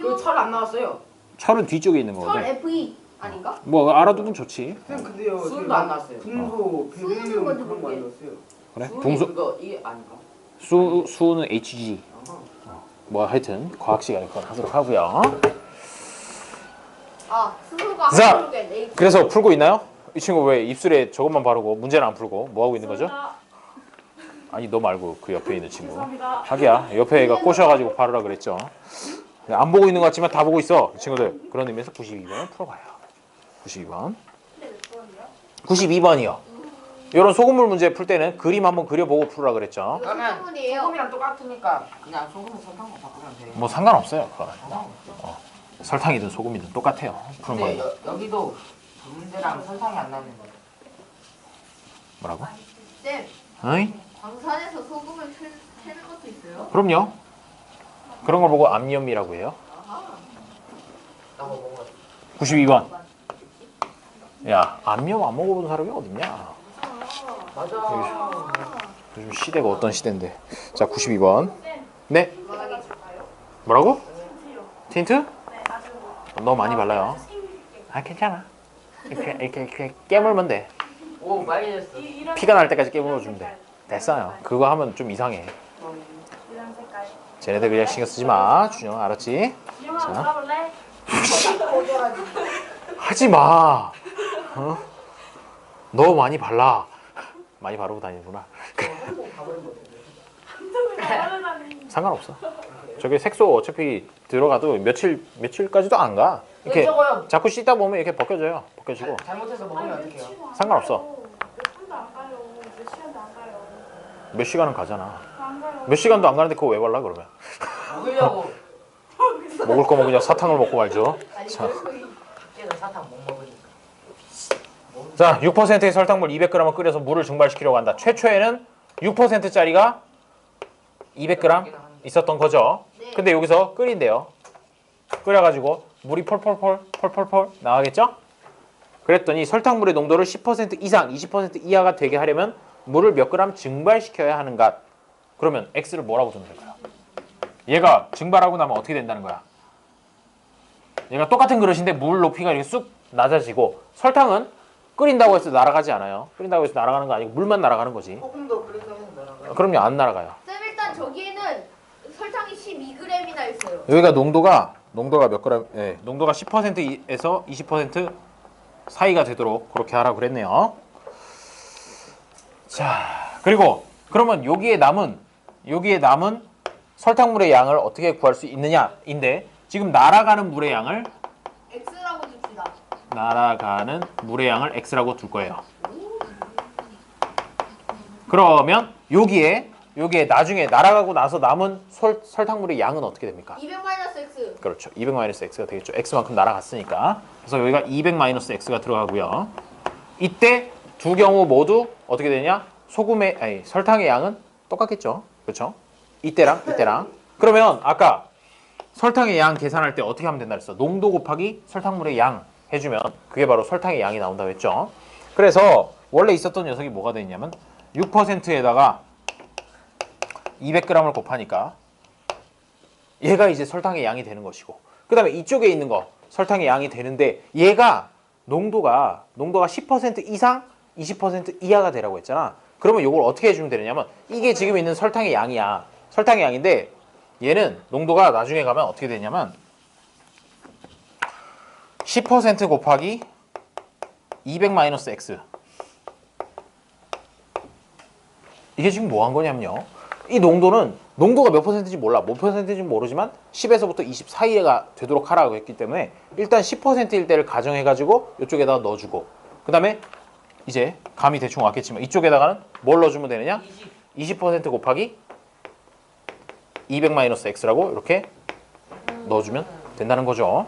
그철 안 나왔어요. 철은 뒤쪽에 있는 철 거거든. FE 아닌가? 뭐 알아두면 좋지. 쌤 근데요 수은도 안 나왔어요. 분소 베릴륨 수은은 먼저 그런 거 볼게. 아니었어요? 그래? 수은이 붕소 그거 이게 아닌가? 수는 HG. 뭐 하여튼 과학 시간에 그건 하도록 하고요. 아 수소가 자, 하이드로겐 H. 그래서 풀고 있나요? 이 친구 왜 입술에 저것만 바르고 문제는 안 풀고 뭐 하고 있는 거죠? 아니 너 말고 그 옆에 있는 친구. 죄송합니다. 하기야 옆에 애가 꼬셔가지고 바르라 그랬죠. 안 보고 있는 것 같지만 다 보고 있어 이 친구들. 그런 의미에서 92번을 풀어봐요. 92번. 92번이요. 이런 소금물 문제 풀 때는 그림 한번 그려보고 풀으라 그랬죠. 그러면 소금물이에요. 소금이랑 똑같으니까 그냥 소금을 설탕만 바꾸면 돼요. 뭐 상관없어요. 그거는. 설탕이든 소금이든 똑같아요. 푸는 근데 거예요. 여기도 문제랑 설탕이 안 나는데. 뭐라고? 쌤 어이? 광산에서 소금을 캐는 것도 있어요? 그럼요. 그런 걸 보고 암염이라고 해요. 나뭐 먹어. 92번. 야, 암염 안 먹어본 사람이 어딨냐? 맞아. 요즘 시대가 어떤 시대인데. 자, 92번. 네? 건강하게 줄까요? 뭐라고? 틴트요. 틴트? 네, 아주 너무 많이 발라요. 생길게. 괜찮아. 이렇게 깨물면 돼. 오 빨개졌어. 이런 피가 날 때까지 깨물어 이런 주면 돼. 색깔. 됐어요. 그거 하면 좀 이상해. 이런 색깔. 쟤네들 그냥 신경 쓰지 마. 준영, 알았지? 준영아 자. 골라볼래? 하지 마. 어? 너무 많이 발라. 많이 바르고 다니는구나. 한쪽을 바르다니. 상관없어. 저게 색소 어차피 들어가도 며칠까지도 안 가. 이렇게 저거요. 자꾸 씻다 보면 이렇게 벗겨져요. 벗겨지고. 잘못해서 먹으면 어떡해요? 상관없어. 몇 분도 안 가요. 몇 시간도 안 가요. 몇 시간은 가잖아. 안 가요. 몇 시간도 안 가는데 그거 왜 발라 그러면? 먹으려고. 먹을 거면 그냥 사탕을 먹고 말죠. 아니 자. 밖에서 사탕 못 먹으니까. 자, 6%의 설탕물 200g을 끓여서 물을 증발시키려고 한다. 최초에는 6%짜리가 200g 있었던 거죠. 근데 여기서 끓인대요. 끓여가지고 물이 펄펄펄 나가겠죠? 그랬더니 설탕물의 농도를 10% 이상, 20% 이하가 되게 하려면 물을 몇 그램 증발시켜야 하는가? 그러면 X를 뭐라고 두면 될까요? 얘가 증발하고 나면 어떻게 된다는 거야? 얘가 똑같은 그릇인데 물 높이가 이렇게 쑥 낮아지고 설탕은 끓인다고 해서 날아가지 않아요. 끓인다고 해서 날아가는 거 아니고 물만 날아가는 거지. 조금 더 그래서 해서 날아가요. 그럼요, 안 날아가요. 쌤 일단 저기에는 설탕이 12g이나 있어요. 여기가 농도가 몇 그램? 예, 농도가 10%에서 20% 사이가 되도록 그렇게 하라고 그랬네요. 자, 그리고 그러면 여기에 남은 설탕물의 양을 어떻게 구할 수 있느냐인데 지금 날아가는 물의 양을 X라고 줍시다. 날아가는 물의 양을 X라고 둘 거예요. 그러면 여기에 나중에 날아가고 나서 남은 설탕물의 양은 어떻게 됩니까? 200-x. 그렇죠. 200-x가 되겠죠. x만큼 날아갔으니까. 그래서 여기가 200-x가 들어가고요. 이때 두 경우 모두 어떻게 되냐? 설탕의 양은 똑같겠죠. 그렇죠? 이때랑. 그러면 아까 설탕의 양 계산할 때 어떻게 하면 된다 그랬어? 농도 곱하기 설탕물의 양 해주면 그게 바로 설탕의 양이 나온다고 했죠. 그래서 원래 있었던 녀석이 뭐가 되냐면 6%에다가 200g을 곱하니까 얘가 이제 설탕의 양이 되는 것이고, 그 다음에 이쪽에 있는 거 설탕의 양이 되는데 얘가 농도가 10% 이상 20% 이하가 되라고 했잖아. 그러면 이걸 어떻게 해주면 되느냐면 이게 지금 있는 설탕의 양이야. 설탕의 양인데 얘는 농도가 나중에 가면 어떻게 되냐면 10% 곱하기 200-x. 이게 지금 뭐 한 거냐면요. 이 농도가 몇 %인지 몰라. 몇 %인지 모르지만 10에서부터 20 사이가 되도록 하라고 했기 때문에 일단 10%일 때를 가정해가지고 이쪽에다가 넣어주고, 그 다음에 이제 감이 대충 왔겠지만 이쪽에다가는 뭘 넣어주면 되느냐? 20% 곱하기 200-x라고 이렇게 넣어주면 된다는 거죠.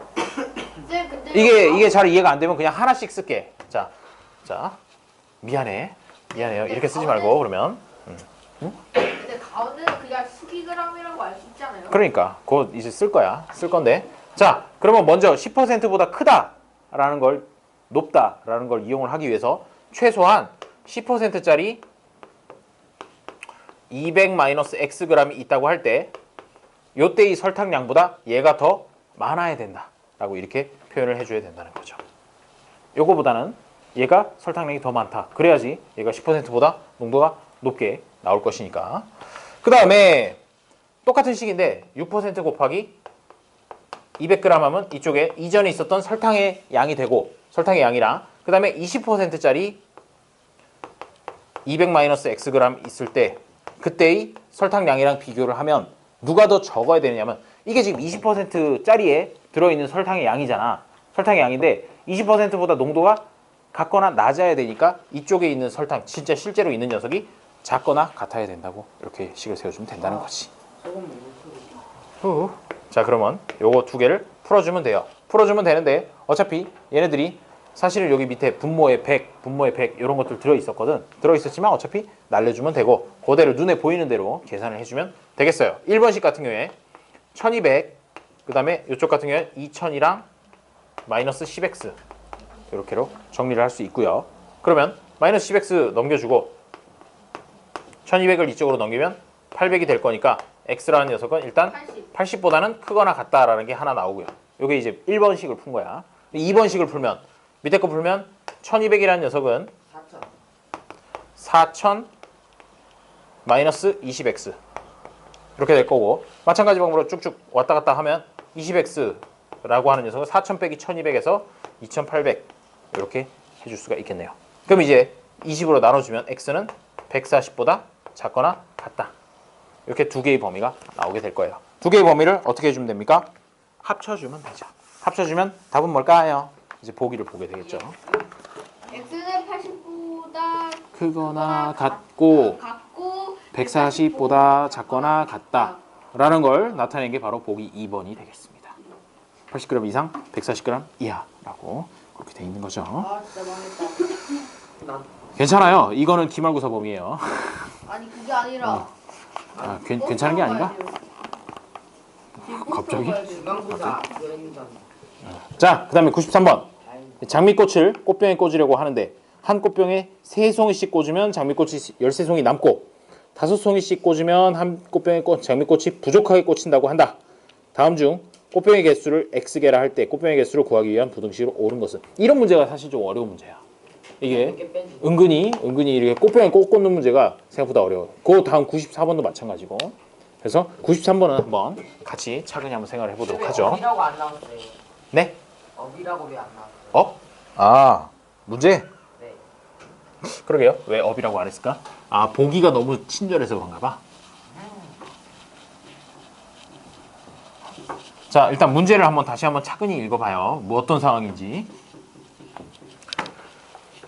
쌤, 근데 이게 잘 이해가 안 되면 그냥 하나씩 쓸게. 자, 미안해요. 이렇게 쓰지 말고 그러면. 근데 가운데는 그냥 12g이라고 알 수 있잖아요. 그러니까 그거 이제 쓸 건데. 자, 그러면 먼저 10%보다 크다라는 걸, 높다라는 걸 이용을 하기 위해서 최소한 10%짜리 200-xg이 있다고 할 때 요때의 설탕량보다 얘가 더 많아야 된다라고 이렇게 표현을 해줘야 된다는 거죠. 요거보다는 얘가 설탕량이 더 많다. 그래야지 얘가 10%보다 농도가 높게 나올 것이니까. 그 다음에 똑같은 식인데 6% 곱하기 200g 하면 이쪽에 이전에 있었던 설탕의 양이 되고, 설탕의 양이랑 그 다음에 20%짜리 200-xg 있을 때 그때의 설탕량이랑 비교를 하면 누가 더 적어야 되느냐면 이게 지금 20%짜리에 들어있는 설탕의 양이잖아. 설탕의 양인데 20%보다 농도가 같거나 낮아야 되니까 이쪽에 있는 설탕, 진짜 실제로 있는 녀석이 작거나 같아야 된다고 이렇게 식을 세워주면 된다는 거지. 자, 그러면 요거 두 개를 풀어주면 돼요. 풀어주면 되는데 어차피 얘네들이 사실은 여기 밑에 분모에 100, 분모에 100 이런 것들 들어있었거든. 들어있었지만 어차피 날려주면 되고 그대로 눈에 보이는 대로 계산을 해주면 되겠어요. 1번식 같은 경우에 1200, 그 다음에 이쪽 같은 경우에 2000이랑 마이너스 10x 이렇게로 정리를 할 수 있고요. 그러면 마이너스 10x 넘겨주고 1200을 이쪽으로 넘기면 800이 될 거니까 x라는 녀석은 일단 80보다는 크거나 같다라는 게 하나 나오고요. 이게 이제 1번식을 푼 거야. 2번식을 풀면 밑에 거 풀면 1200이라는 녀석은 4000 마이너스 20x 이렇게 될 거고, 마찬가지 방법으로 쭉쭉 왔다 갔다 하면 20x라고 하는 녀석은 4000 빼기 1200에서 2800 이렇게 해줄 수가 있겠네요. 그럼 이제 20으로 나눠주면 x는 140보다 작거나 같다. 이렇게 두 개의 범위가 나오게 될 거예요. 두 개의 범위를 어떻게 해주면 됩니까? 합쳐주면 되죠. 합쳐주면 답은 뭘까요? 이제 보기를 보게 되겠죠. x는 80보다 크거나 같고 140보다 작거나 같다 라는 걸 나타낸 게 바로 보기 2번이 되겠습니다. 80g 이상 140g 이하라고 그렇게 돼 있는 거죠. 아, 진짜 망했다. 괜찮아요. 이거는 기말고사 범위예요. 아니, 그게 아니라 괜찮은 게 아닌가? 갑자기? 중간고사 자, 그 다음에 93번. 장미꽃을 꽃병에 꽂으려고 하는데 한 꽃병에 3송이씩 꽂으면 장미꽃이 13송이 남고 5송이씩 꽂으면 한 꽃병에 장미꽃이 부족하게 꽂힌다고 한다. 다음 중 꽃병의 개수를 x개라 할 때 꽃병의 개수를 구하기 위한 부등식으로 옳은 것은? 이런 문제가 사실 좀 어려운 문제야. 이게 은근히 이렇게 꽃병에 꽂는 문제가 생각보다 어려워요. 그 다음 94번도 마찬가지고. 그래서 93번은 한번 같이 차근히 한번 생각을 해보도록 하죠. 업이라고 안 나왔어요. 네? 업이라고 왜 안 나왔어요? 업? 아, 문제? 네. 그러게요. 왜 업이라고 안 했을까? 아, 보기가 너무 친절해서 그런가 봐. 자, 일단 문제를 다시 한번 차근히 읽어봐요. 뭐 어떤 상황인지.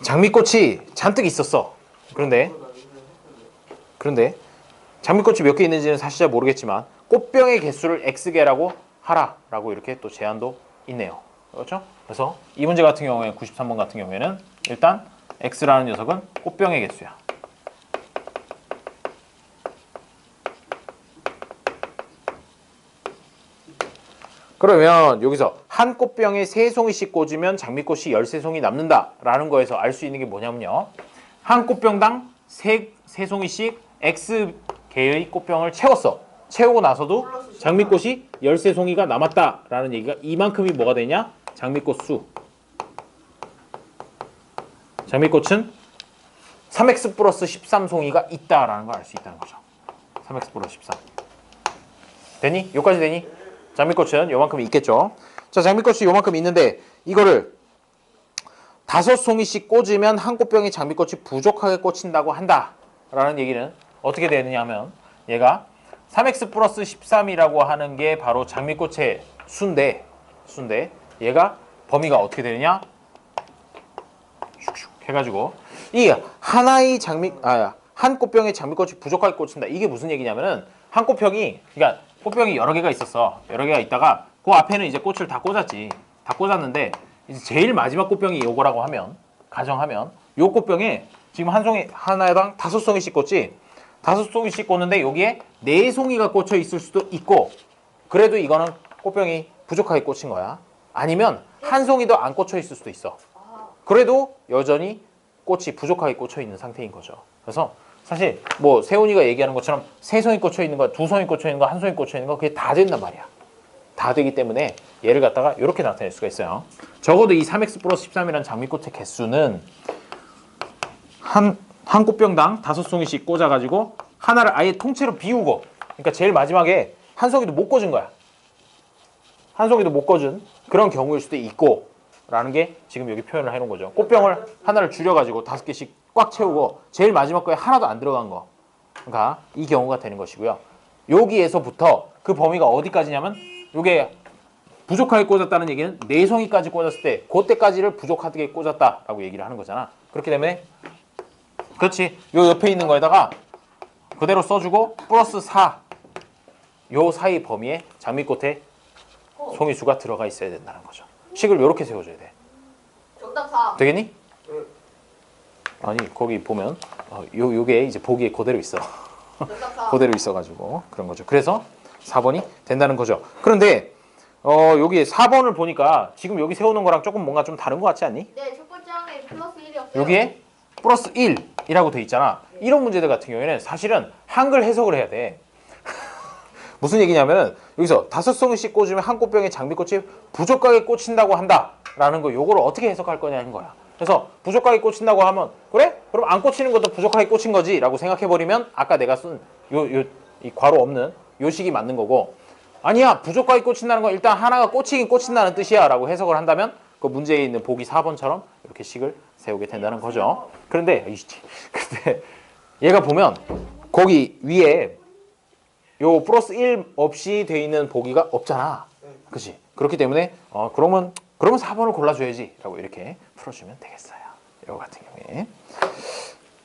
장미꽃이 잔뜩 있었어. 그런데 그런데 장미꽃이 몇 개 있는지는 사실 잘 모르겠지만 꽃병의 개수를 X개라고 하라라고 이렇게 또 제한도 있네요. 그렇죠? 그래서 이 문제 같은 경우에 93번 같은 경우에는 일단 X라는 녀석은 꽃병의 개수야. 그러면 여기서 한 꽃병에 3송이씩 꽂으면 장미꽃이 13송이 남는다라는 거에서 알 수 있는 게 뭐냐면요. 한 꽃병당 3송이씩 X개의 꽃병을 채웠어. 채우고 나서도 장미꽃이 13송이가 남았다라는 얘기가 이만큼이 뭐가 되냐? 장미꽃 수. 장미꽃은 3x 플러스 13송이가 있다라는 걸 알 수 있다는 거죠. 3x 플러스 13. 되니? 여기까지 되니? 장미꽃은 요만큼 있겠죠. 자, 장미꽃이 요만큼 있는데 이거를 5송이씩 꽂으면 한 꽃병의 장미꽃이 부족하게 꽂힌다고 한다라는 얘기는 어떻게 되느냐 하면 얘가 3x 플러스 13이라고 하는 게 바로 장미꽃의 수인데 얘가 범위가 어떻게 되느냐? 슉슉 해가지고 이 하나의 한 꽃병의 장미꽃이 부족하게 꽂힌다. 이게 무슨 얘기냐면은 한 꽃병이 그러니까 꽃병이 여러 개가 있었어. 여러 개가 있다가 그 앞에는 이제 꽃을 다 꽂았지. 다 꽂았는데 이제 제일 마지막 꽃병이 요거라고 하면 가정하면 요 꽃병에 지금 한 송이 하나당 5송이씩 꽂지. 5송이씩 꽂는데 여기에 4송이가 꽂혀 있을 수도 있고 그래도 이거는 꽃병이 부족하게 꽂힌 거야. 아니면 한 송이도 안 꽂혀 있을 수도 있어. 그래도 여전히 꽃이 부족하게 꽂혀 있는 상태인 거죠. 그래서 사실 뭐 세훈이가 얘기하는 것처럼 3송이 꽂혀 있는 거, 2송이 꽂혀 있는 거, 1송이 꽂혀 있는 거 그게 다 된단 말이야. 다 되기 때문에 얘를 갖다가 이렇게 나타낼 수가 있어요. 적어도 이 3x 플러스 13이라는 장미꽃의 개수는 한 꽃병당 5송이씩 꽂아가지고 하나를 아예 통째로 비우고 그러니까 제일 마지막에 한 송이도 못 꽂은 거야. 한 송이도 못 꽂은 그런 경우일 수도 있고 라는 게 지금 여기 표현을 해놓은 거죠. 꽃병을 하나를 줄여가지고 5개씩 꽉 채우고 제일 마지막 거에 하나도 안 들어간 거. 그러니까 이 경우가 되는 것이고요. 여기에서부터 그 범위가 어디까지냐면 이게 부족하게 꽂았다는 얘기는 4송이까지 꽂았을 때 그때까지를 부족하게 꽂았다라고 얘기를 하는 거잖아. 그렇기 때문에 그렇지. 요 옆에 있는 거에다가 그대로 써주고 플러스 4 요 사이 범위에 장미꽃에 송이수가 들어가 있어야 된다는 거죠. 식을 요렇게 세워줘야 돼. 정답 4. 되겠니? 아니 거기 보면 요게 이제 보기에 그대로 있어. 정답 4. 그대로 있어가지고 그런 거죠. 그래서 4번이 된다는 거죠. 그런데 여기 4번을 보니까 지금 여기 세우는 거랑 조금 뭔가 좀 다른 것 같지 않니? 네, 첫 번째 항에 플러스 1이었어요. 여기에 플러스 1이라고 돼 있잖아. 이런 문제들 같은 경우에는 사실은 한글 해석을 해야 돼. 무슨 얘기냐면 여기서 5송이씩 꽂으면 한 꽃병에 장미꽃이 부족하게 꽂힌다고 한다라는 거 요거를 어떻게 해석할 거냐는 거야. 그래서 부족하게 꽂힌다고 하면 그래? 그럼 안 꽂히는 것도 부족하게 꽂힌 거지 라고 생각해버리면 아까 내가 쓴 이 괄호 없는 요 식이 맞는 거고 아니야 부족하게 꽂힌다는 건 일단 하나가 꽂히긴 꽂힌다는 뜻이야 라고 해석을 한다면 그 문제에 있는 보기 4번처럼 이렇게 식을 세우게 된다는 거죠. 그런데 얘가 보면 거기 위에 요 플러스 1 없이 돼 있는 보기가 없잖아. 그치? 그렇기 때문에 그러면 4번을 골라줘야지 라고 이렇게 풀어주면 되겠어요. 이거 같은 경우에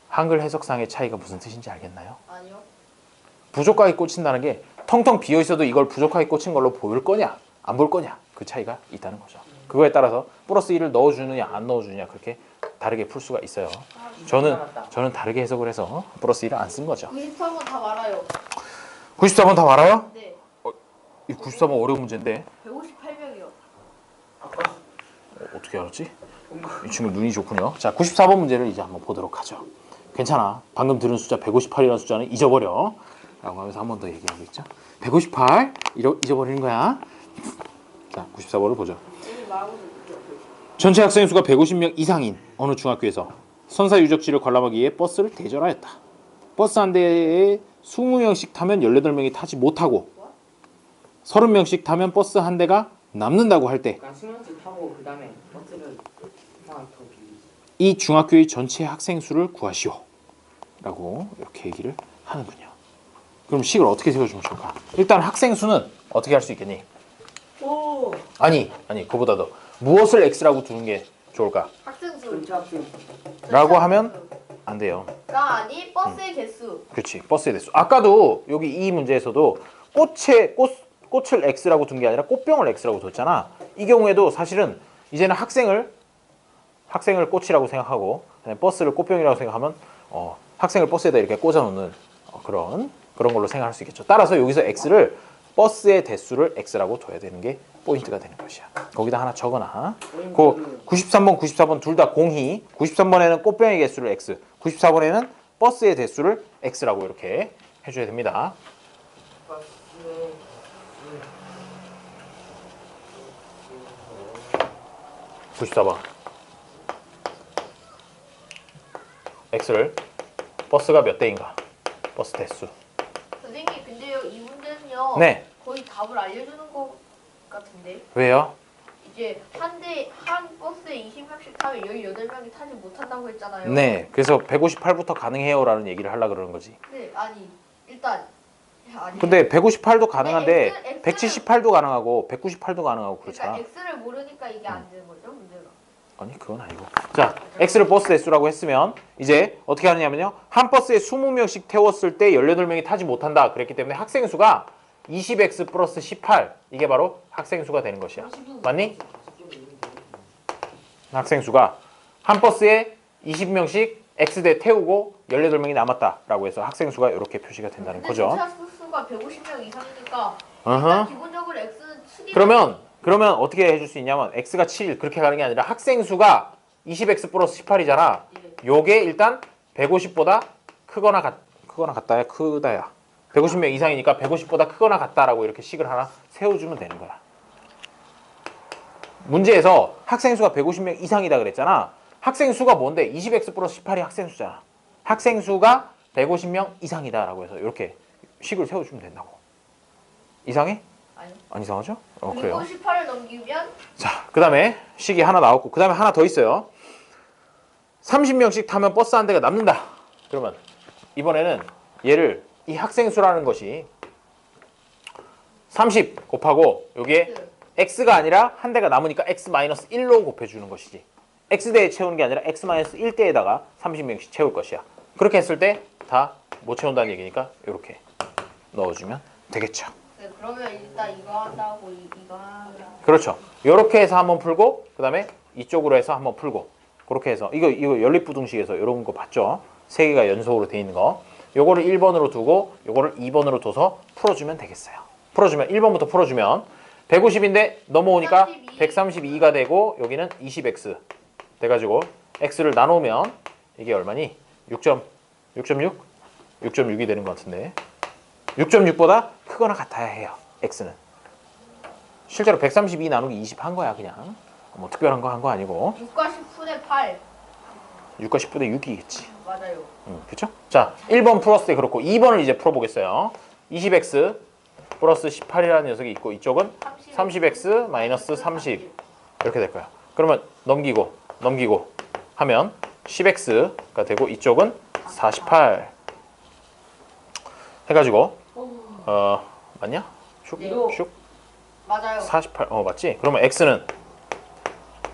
한글 해석상의 차이가 무슨 뜻인지 알겠나요? 아니요. 부족하게 꽂힌다는 게 텅텅 비어 있어도 이걸 부족하게 꽂힌 걸로 보일 거냐 안 볼 거냐 그 차이가 있다는 거죠. 그거에 따라서 플러스 1을 넣어주느냐 안 넣어주느냐 그렇게 다르게 풀 수가 있어요. 저는 다르게 해석을 해서 플러스 1을 안 쓴 거죠. 94번 다 말아요. 94번 다 말아요? 네. 이 94번 어려운 문제인데 158명이요. 어떻게 알았지? 이 친구 눈이 좋군요. 자, 94번 문제를 이제 한번 보도록 하죠. 괜찮아. 방금 들은 숫자 158이라는 숫자는 잊어버려. 라고 하면서 한 번 더 얘기하고 있죠. 158 잊어버리는 거야. 자, 94번을 보죠. 전체 학생 수가 150명 이상인 어느 중학교에서 선사 유적지를 관람하기 위해 버스를 대절하였다. 버스 한 대에 20명씩 타면 18명이 타지 못하고 30명씩 타면 버스 한 대가 남는다고 할 때 그러니까 수면식 타고 그 다음에 버스를 더 이 중학교의 전체 학생 수를 구하시오 라고 이렇게 얘기를 하는군요. 그럼 식을 어떻게 세워주면 좋을까? 일단 학생 수는 어떻게 할 수 있겠니? 오 아니 그보다도 무엇을 x라고 두는 게 좋을까? 학생 수. 전체 학생 라고 하면 안 돼요. 아니 버스의 개수. 그렇지. 버스의 대수. 아까도 여기 이 문제에서도 꽃을 x라고 둔 게 아니라 꽃병을 x라고 뒀잖아. 이 경우에도 사실은 이제는 학생을 꽃이라고 생각하고 버스를 꽃병이라고 생각하면 학생을 버스에다 이렇게 꽂아놓는 그런 걸로 생각할 수 있겠죠. 따라서 여기서 x를 버스의 대수를 x라고 둬야 되는 게 포인트가 되는 것이야. 거기다 하나 적어놔. 그 93번, 94번 둘 다 공히 93번에는 꽃병의 개수를 x, 94번에는 버스의 대수를 x라고 이렇게 해줘야 됩니다. 94번 x를 버스가 몇 대인가? 버스 대수. 선생님 근데요 이 문제는요. 네. 거의 답을 알려주는 것 같은데. 왜요? 이제 한 버스에 20명씩 타면 18명이 타지 못한다고 했잖아요. 네. 그래서 158부터 가능해요라는 얘기를 하려고 그러는 거지. 네, 아니 일단 아니. 근데 158도 가능한데 X 는 178도 가능하고 198도 가능하고 그렇잖아. 그러니까 X를 모르니까 이게 안 되는 거죠, 문제가. 아니 그건 아니고. 자, x를 버스 대수라고 했으면 이제 어떻게 하느냐면요. 한 버스에 20명씩 태웠을 때 18명이 타지 못한다. 그랬기 때문에 학생 수가 20x 플러스 18 이게 바로 학생 수가 되는 것이야. 맞니? 학생 수가 한 버스에 20명씩 x대 태우고 18명이 남았다라고 해서 학생 수가 이렇게 표시가 된다는 거죠. 근데 주차 수가 150명 이상이니까 어허. 일단 기본적으로 X는 7이 그러면 어떻게 해줄 수 있냐면 x가 7 그렇게 가는 게 아니라 학생 수가 20x 플러스 18이잖아. 요게 일단 150보다 크거나 같다야 크다야. 150명 이상이니까 150보다 크거나 같다라고 이렇게 식을 하나 세워주면 되는 거야. 문제에서 학생 수가 150명 이상이다 그랬잖아. 학생 수가 뭔데? 20x 플러스 18이 학생 수잖아. 학생 수가 150명 이상이다라고 해서 이렇게 식을 세워주면 된다고. 이상해? 아니. 안 이상하죠? 그리고 그래요. 18을 넘기면 자, 그 다음에 식이 하나 나왔고 그 다음에 하나 더 있어요. 30명씩 타면 버스 한 대가 남는다. 그러면 이번에는 얘를 이 학생 수라는 것이 30 곱하고 여기에 x가 아니라 한 대가 남으니까 x-1로 곱해주는 것이지. x대에 채우는 게 아니라 x-1대에다가 30명씩 채울 것이야. 그렇게 했을 때 다 못 채운다는 얘기니까 이렇게 넣어주면 되겠죠. 네, 그러면 일단 이거 한다고 이거 하면 그렇죠. 이렇게 해서 한번 풀고 그 다음에 이쪽으로 해서 한번 풀고 그렇게 해서 이거 연립부등식에서 이런 거 봤죠? 세 개가 연속으로 돼 있는 거. 요거를 1번으로 두고 요거를 2번으로 둬서 풀어주면 되겠어요. 풀어주면 1번부터 풀어주면 150인데 넘어오니까 132가 되고 여기는 20x 돼가지고 x를 나누면 이게 얼마니? 6.6? 6.6이 되는 것 같은데 6.6보다 크거나 같아야 해요. x는 실제로 132 나누기 20 한 거야. 그냥 뭐 특별한 거 한 거 아니고 6과 10분의 8 6과 10분의 6이겠지. 맞아요. 그렇죠? 자, 1번 풀었을 때 그렇고 2번을 이제 풀어보겠어요. 20x 플러스 18이라는 녀석이 있고 이쪽은 30x 마이너스 30 이렇게 될 거야. 그러면 넘기고 하면 10x가 되고 이쪽은 48 해가지고 맞냐? 슉 맞아요. 48 맞지? 그러면 x는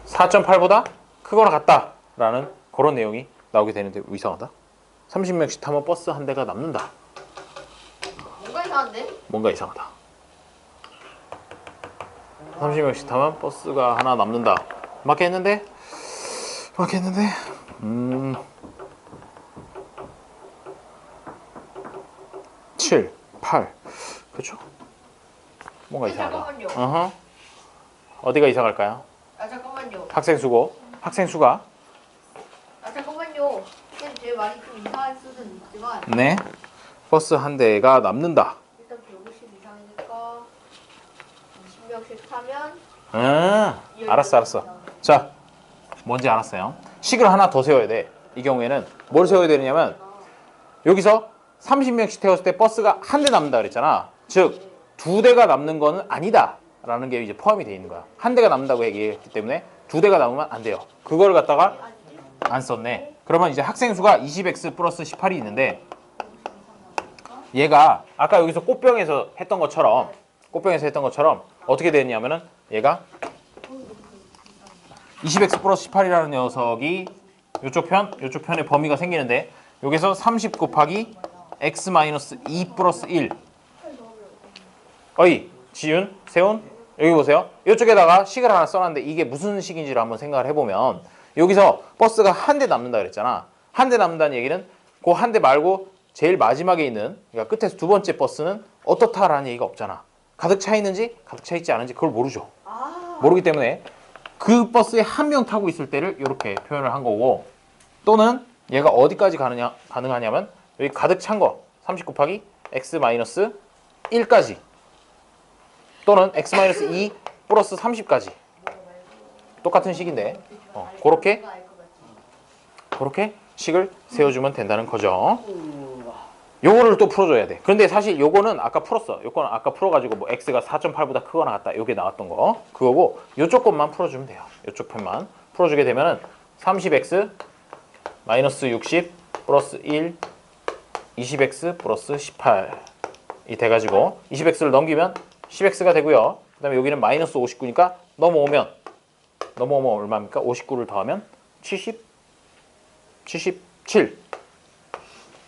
4.8보다 크거나 같다라는 그런 내용이 나오게 되는데 이상하다. 30명씩 타면 버스 한 대가 남는다. 뭔가 이상한데? 뭔가 이상하다. 30명씩 타면 버스가 하나 남는다. 맞겠는데? 7, 8 그렇죠? 뭔가 이상하다. 잠깐만요. 어허. 어디가 이상할까요? 잠깐만요. 학생 수가 잠깐만요. 선생님 제 말이 좀 이상할 수는 있지만 네 버스 한 대가 남는다. 일단 150 이상이니까 20명씩 타면 알았어. 자, 뭔지 알았어요. 식을 하나 더 세워야 돼. 이 경우에는 뭘 세워야 되느냐면 여기서 30명씩 태웠을 때 버스가 한 대 남는다 그랬잖아. 즉, 두 대가 남는 거는 아니다 라는 게 이제 포함이 돼 있는 거야. 한 대가 남는다고 얘기했기 때문에 두 대가 남으면 안 돼요. 그걸 갖다가 안 썼네. 그러면 이제 학생 수가 20x 플러스 18이 있는데 얘가 아까 여기서 꽃병에서 했던 것처럼 어떻게 됐냐면은 얘가 20x 플러스 18이라는 녀석이 요쪽 편의 범위가 생기는데 여기서 30 곱하기 x 마이너스 2 플러스 1. 어이, 지윤, 세훈, 여기 보세요. 이쪽에다가 식을 하나 써놨는데 이게 무슨 식인지를 한번 생각을 해보면 여기서 버스가 한 대 남는다 그랬잖아. 한 대 남는다는 얘기는 그 한 대 말고 제일 마지막에 있는, 그러니까 끝에서 두 번째 버스는 어떻다라는 얘기가 없잖아. 가득 차 있는지 가득 차 있지 않은지 그걸 모르죠. 모르기 때문에 그 버스에 한 명 타고 있을 때를 이렇게 표현을 한 거고, 또는 얘가 어디까지 가능하냐면 여기 가득 찬 거 30 곱하기 x 마이너스 1까지, 또는 x 마이너스 2 플러스 30까지 똑같은 식인데 그렇게 식을 세워주면 된다는 거죠. 요거를 또 풀어줘야 돼. 그런데 사실 요거는 아까 풀었어. 요거는 아까 풀어가지고 뭐 x가 4.8보다 크거나 같다 요게 나왔던 거 그거고, 요쪽 것만 풀어주면 돼요. 요쪽 편만 풀어주게 되면은 30x 마이너스 60 플러스 1 20x 플러스 18이 돼가지고 20x를 넘기면 10x가 되고요. 그 다음에 여기는 마이너스 59니까 넘어오면 얼마입니까? 59를 더하면 77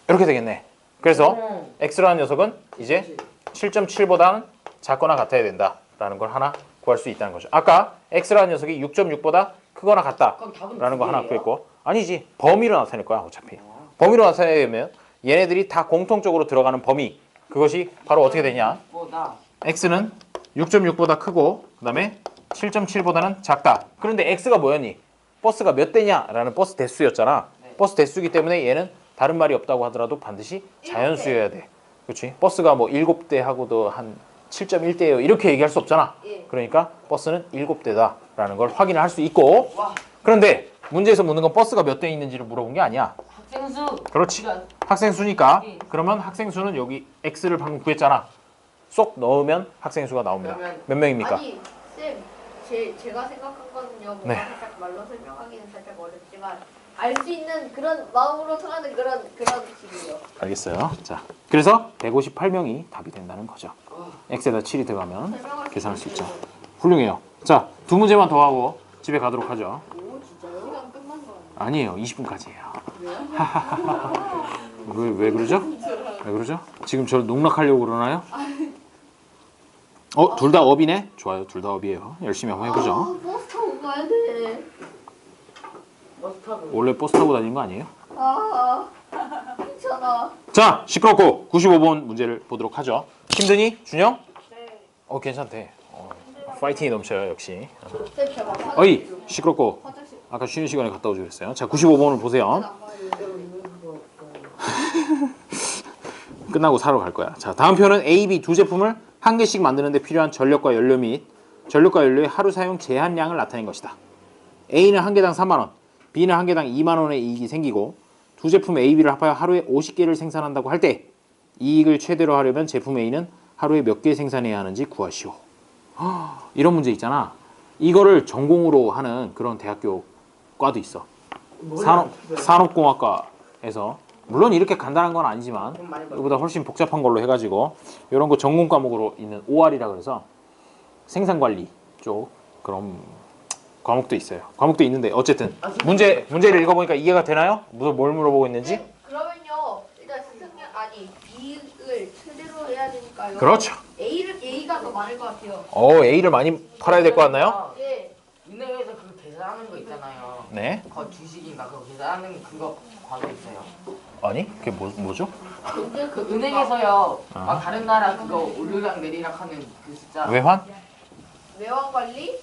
이렇게 되겠네. 그래서 x라는 녀석은 이제 7.7보다는 작거나 같아야 된다라는 걸 하나 구할 수 있다는 거죠. 아까 x라는 녀석이 6.6보다 크거나 같다라는 거 하나 구했고, 아니지, 범위로 나타낼 거야. 어차피 범위로 나타내면 얘네들이 다 공통적으로 들어가는 범위, 그것이 바로 어떻게 되냐, x는 6.6보다 크고 그 다음에 7.7보다는 작다. 그런데 x가 뭐였니? 버스가 몇 대냐라는 버스 대수였잖아. 버스 대수이기 때문에 얘는 다른 말이 없다고 하더라도 반드시 자연수여야 돼. 그렇지? 버스가 뭐 7대 하고도 한 7.1대예요 이렇게 얘기할 수 없잖아. 그러니까 버스는 7대다라는 걸 확인을 할 수 있고, 그런데 문제에서 묻는 건 버스가 몇 대 있는지를 물어본 게 아니야. 학생수. 그렇지. 학생수니까. 그러면 학생수는 여기 x를 방금 구했잖아. 쏙 넣으면 학생수가 나옵니다. 몇 명입니까? 아니 쌤, 제가 생각한 거는요. 뭔가 네. 살짝 말로 설명하기는 살짝 어렵지만 알 수 있는 그런 마음으로 통하는 그런 식이에요. 알겠어요. 자, 그래서 158명이 답이 된다는 거죠. x에다 7이 들어가면 계산할 수 있죠. 훌륭해요. 자, 두 문제만 더 하고 집에 가도록 하죠. 시간 끝난 거 아니에요. 20분까지예요. 왜 그러죠? 왜 그러죠? 지금 저를 농락하려고 그러나요? 둘 다 업이네? 좋아요. 둘 다 업이에요. 열심히 한번 해보죠. 아, 버스 타고 가야 돼. 원래 버스 타고 다니는 거 아니에요? 아, 괜찮아. 자, 시끄럽고 95번 문제를 보도록 하죠. 힘드니? 준영? 네. 괜찮대. 파이팅이 넘쳐요. 역시. 쌤 제발 화장실 어이, 좀. 시끄럽고 화장실 아까 쉬는 시간에 갔다 오기로 했어요. 자, 95번을 보세요. 안 가요. 끝나고 사러 갈 거야. 자, 다음 표는 A, B 두 제품을 한 개씩 만드는데 필요한 전력과 연료 및 전력과 연료의 하루 사용 제한량을 나타낸 것이다. A는 한 개당 3만 원, B는 한 개당 2만 원의 이익이 생기고 두 제품 A, B를 합하여 하루에 50개를 생산한다고 할 때 이익을 최대로 하려면 제품 A는 하루에 몇 개 생산해야 하는지 구하시오. 이런 문제 있잖아. 이거를 전공으로 하는 그런 대학교 과도 있어. 산업공학과에서 물론 이렇게 간단한 건 아니지만 이거보다 훨씬 복잡한 걸로 해가지고 이런 거 전공 과목으로 있는 OR이라 그래서 생산관리 쪽 그런 과목도 있어요. 과목도 있는데 어쨌든 문제를 읽어보니까 이해가 되나요? 뭘 물어보고 있는지? 네, 그러면요 일단 B를 최대로 해야 되니까요. 그렇죠. A가 더 많을 것 같아요. A를 많이 팔아야 될 것 같나요? 예. 은행에서 그 계산하는 거 있잖아요. 네. 그거 주식인가 그거 계산하는 그거 과도 있어요. 아니 그게 뭐죠? 근데 그 은행에서요. 막 다른 나라 그거 올르락 내리락 하는 그 숫자. 외환? 외환 관리?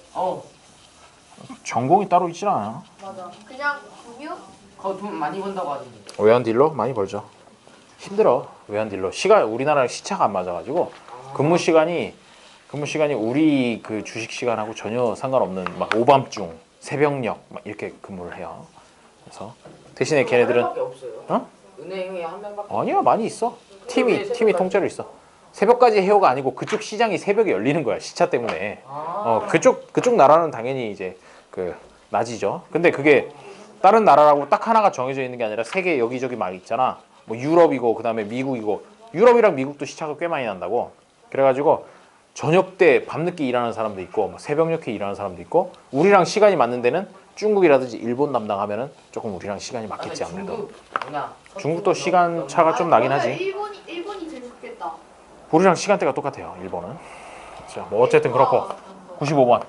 전공이 따로 있질 않아. 맞아. 그냥 금융? 그거 돈 많이 번다고 하던데. 외환 딜러 많이 벌죠. 힘들어. 외환 딜러 우리나라랑 시차가 안 맞아가지고 근무 시간이 우리 그 주식 시간하고 전혀 상관없는 막 오밤중 새벽녘 막 이렇게 근무를 해요. 그래서 대신에 걔네들은 한 명밖에 없어요. 어? 은행에 한 명밖에. 아니야 많이 있어. 팀이 통째로 있어. 새벽까지 해요가 아니고 그쪽 시장이 새벽에 열리는 거야 시차 때문에. 그쪽 나라는 당연히 이제 그 낮이죠. 근데 그게 다른 나라라고 딱 하나가 정해져 있는 게 아니라 세계 여기저기 막 있잖아. 뭐 유럽이고 그다음에 미국이고 유럽이랑 미국도 시차가 꽤 많이 난다고. 그래가지고 저녁 때 밤늦게 일하는 사람도 있고 뭐 새벽녘에 일하는 사람도 있고 우리랑 시간이 맞는 데는 중국이라든지 일본 담당하면은 조금 우리랑 시간이 맞겠지 근데 아무래도. 중국 뭐냐? 중국도 시간 차가 좀 나긴 그러면 하지. 일본이 제일 좋겠다. 우리랑 시간대가 똑같아요. 일본은. 자, 뭐 어쨌든 그렇고 95번.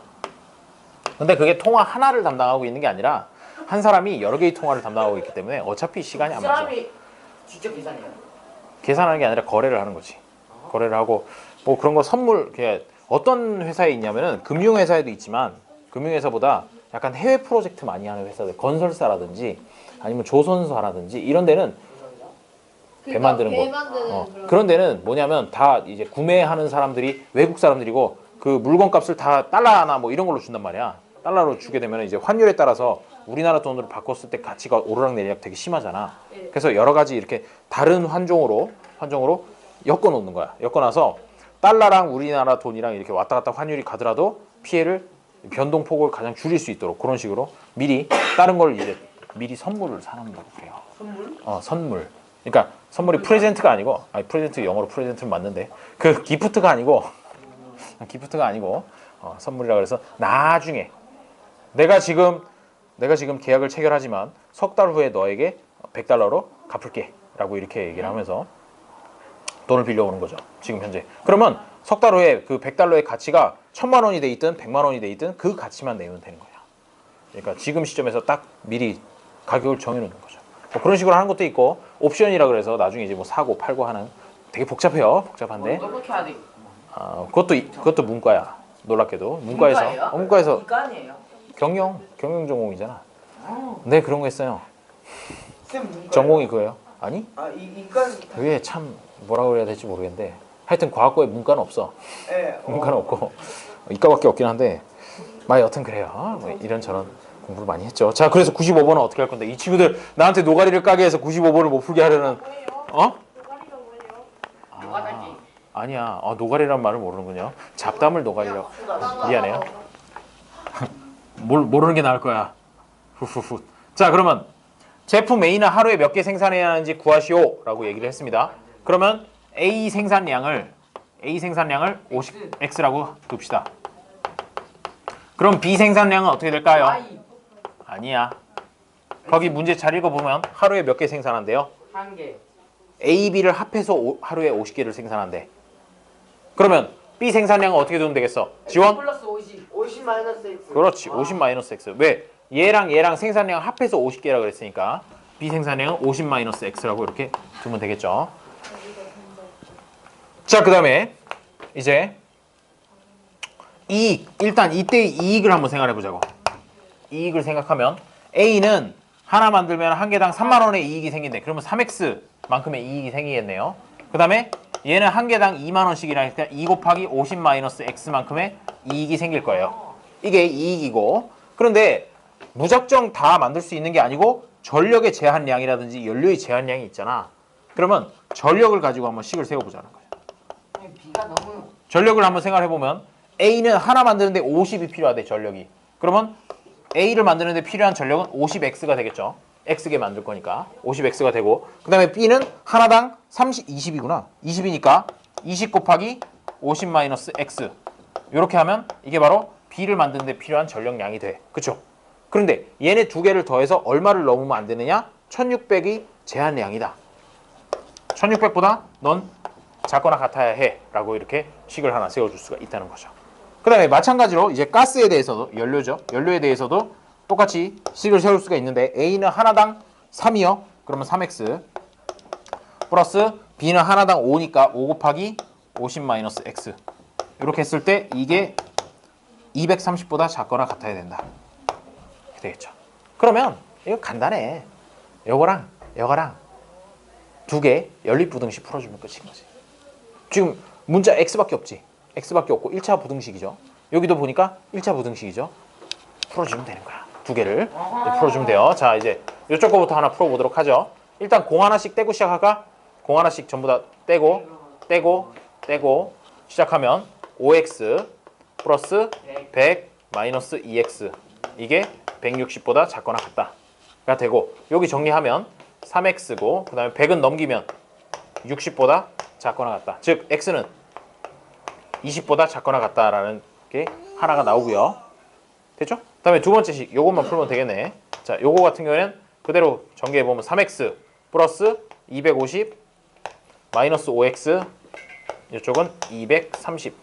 근데 그게 통화 하나를 담당하고 있는 게 아니라 한 사람이 여러 개의 통화를 담당하고 있기 때문에 어차피 시간이 그 안 맞아. 사람이 직접 계산해요. 계산하는 게 아니라 거래를 하는 거지. 거래를 하고 뭐 그런 거 선물 그냥 어떤 회사에 있냐면은 금융회사에도 있지만 금융회사보다 약간 해외 프로젝트 많이 하는 회사들 건설사라든지 아니면 조선사라든지 이런 데는 배 만드는 배 거. 만드는 그런. 그런 데는 뭐냐면 다 이제 구매하는 사람들이 외국 사람들이고 그 물건 값을 다 달러나 뭐 이런 걸로 준단 말이야. 달러로 주게 되면 이제 환율에 따라서 우리나라 돈으로 바꿨을 때 가치가 오르락내리락 되게 심하잖아. 예. 그래서 여러 가지 이렇게 다른 환종으로 엮어 놓는 거야. 엮어 놔서 달러랑 우리나라 돈이랑 이렇게 왔다 갔다 환율이 가더라도 피해를 변동폭을 가장 줄일 수 있도록 그런 식으로 미리 다른 걸 이제 미리 선물을 사놓는다고 그래요. 선물? 선물. 그러니까 선물이 프레젠트가 아니고 프레젠트 영어로 프레젠트는 맞는데 그 기프트가 아니고 선물이라 그래서 나중에 내가 지금 계약을 체결하지만 석 달 후에 너에게 100달러로 갚을게라고 이렇게 얘기를 하면서 돈을 빌려오는 거죠. 지금 현재. 그러면 석 달 후에 그 100달러의 가치가 1000만 원이 돼 있든 100만 원이 돼 있든 그 가치만 내면 되는 거야. 그러니까 지금 시점에서 딱 미리 가격을 정해놓는 거죠. 뭐 그런 식으로 하는 것도 있고 옵션이라 그래서 나중에 이제 뭐 사고 팔고 하는 되게 복잡해요. 복잡한데 어떻게 해야 돼? 그것도 문과야. 놀랍게도 문과에서 문과예요? 문과에서 이관이에요. 경영 전공이잖아. 네 그런 거 했어요. 쌤 문과. 전공이 그거예요? 아니? 이과. 그게 참 뭐라고 그래야 될지 모르겠는데 하여튼 과학고에 문과는 없어. 예. 문과는 없고 이과밖에 없긴 한데 여튼 그래요. 뭐 이런저런 공부를 많이 했죠. 자 그래서 95번은 어떻게 할 건데 이 친구들 나한테 노가리를 까게 해서 95번을 못 풀게 하려는 노가리가 뭐예요? 노가다기. 아니야. 노가리란 말을 모르는군요. 잡담을 노가리라고. 미안해요. 모르는 게 나을 거야. 후후후. 자 그러면 제품 A는 하루에 몇 개 생산해야 하는지 구하시오라고 얘기를 했습니다. 그러면 A 생산량을 50X라고 둡시다. 그럼 B 생산량은 어떻게 될까요? Y 아니야. 거기 문제 잘 읽어보면 하루에 몇 개 생산한대요? 한 개. A, B를 합해서 하루에 50개를 생산한대. 그러면 B 생산량은 어떻게 두면 되겠어? 지원? 플러스 50. 50 마이너스 X. 그렇지. 50 마이너스 X. 왜? 얘랑 생산량 합해서 50개라 그랬으니까 B 생산량은 50 마이너스 X라고 이렇게 두면 되겠죠. 자, 그 다음에 이제 이익. 일단 이때의 이익을 한번 생각해 보자고. 이익을 생각하면 A는 하나 만들면 한 개당 3만 원의 이익이 생긴대. 그러면 3X만큼의 이익이 생기겠네요. 그 다음에 얘는 한 개당 2만 원씩이라니까 2 곱하기 50 마이너스 X만큼의 이익이 생길 거예요. 이게 이익이고 그런데 무작정 다 만들 수 있는 게 아니고 전력의 제한량이라든지 연료의 제한량이 있잖아. 그러면 전력을 가지고 한번 식을 세워보자는 거예요. B가 너무 전력을 한번 생각해보면 A는 하나 만드는데 50이 필요하대 전력이. 그러면 A를 만드는데 필요한 전력은 50X가 되겠죠. X개 만들 거니까 50X가 되고 그 다음에 B는 하나당 20이구나. 20이니까 20 곱하기 50 마이너스 X 이렇게 하면 이게 바로 B를 만드는데 필요한 전력량이 돼. 그쵸? 그런데 얘네 두 개를 더해서 얼마를 넘으면 안 되느냐? 1600이 제한량이다. 1600보다 넌 작거나 같아야 해 라고 이렇게 식을 하나 세워줄 수가 있다는 거죠. 그 다음에 마찬가지로 이제 가스에 대해서도 연료죠. 연료에 대해서도 똑같이 식을 세울 수가 있는데 A는 하나당 3이요. 그러면 3X 플러스 B는 하나당 5니까 5 곱하기 50 마이너스 X 이렇게 했을 때 이게 230보다 작거나 같아야 된다. 이렇게 되겠죠. 그러면 이거 간단해. 요거랑 두 개 연립부등식 풀어주면 끝인 거지. 지금 문자 X밖에 없지. X밖에 없고 1차 부등식이죠. 여기도 보니까 1차 부등식이죠. 풀어주면 되는 거야. 두 개를 풀어주면 돼요. 자 이제 이쪽 거부터 하나 풀어보도록 하죠. 일단 공 하나씩 떼고 시작할까? 공 하나씩 전부 다 떼고 시작하면 5x 플러스 100 마이너스 2x 이게 160보다 작거나 같다가 되고 여기 정리하면 3x고 그 다음에 100은 넘기면 60보다 작거나 같다. 즉 x는 20보다 작거나 같다라는 게 하나가 나오고요. 됐죠? 다음에 두 번째 식 요것만 풀면 되겠네. 자, 요거 같은 경우에는 그대로 전개해 보면 3x 플러스 250 마이너스 5x 이쪽은 230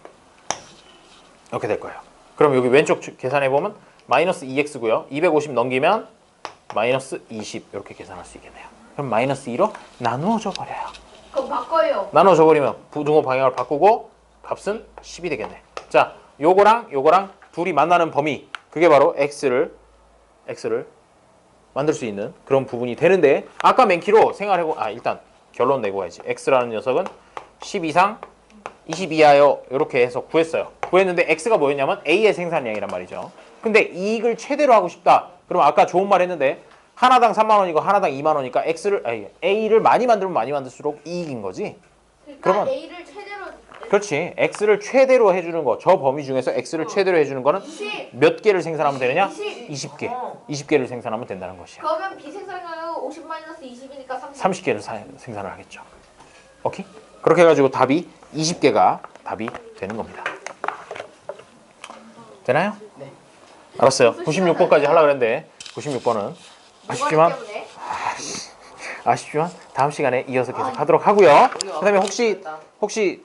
이렇게 될 거예요. 그럼 여기 왼쪽 계산해 보면 마이너스 2x고요. 250 넘기면 마이너스 20 이렇게 계산할 수 있겠네요. 그럼 마이너스 2로 나누어져 버려요. 그럼 바꿔요. 나눠져 버리면 부등호 방향을 바꾸고 값은 10이 되겠네. 자, 요거랑 요거랑 둘이 만나는 범위 그게 바로 x를 만들 수 있는 그런 부분이 되는데 아까 맨키로 생각해보 일단 결론 내고 가야지. x라는 녀석은 10 이상 20 이하요 이렇게 해서 구했어요. 구했는데 x가 뭐였냐면 a의 생산량이란 말이죠. 근데 이익을 최대로 하고 싶다. 그럼 아까 좋은 말 했는데 하나당 3만 원이고 하나당 2만 원이니까 a를 많이 만들면 많이 만들수록 이익인 거지. 그러니까 그러면- A를 최대로 그렇지. x를 최대로 해주는 거. 저 범위 중에서 x를 최대로 해주는 거는 20. 몇 개를 생산하면 되느냐? 20. 20개. 어. 20개를 생산하면 된다는 것이야. 그러면 비생산량은 50 마이너스 20이니까 30. 30개를 생산을 하겠죠. 오케이? 그렇게 해가지고 답이 20개가 답이 되는 겁니다. 되나요? 네. 알았어요. 96번까지 하려고 그랬는데 96번은 아쉽지만 다음 시간에 이어서 계속 하도록 하고요. 그다음에 혹시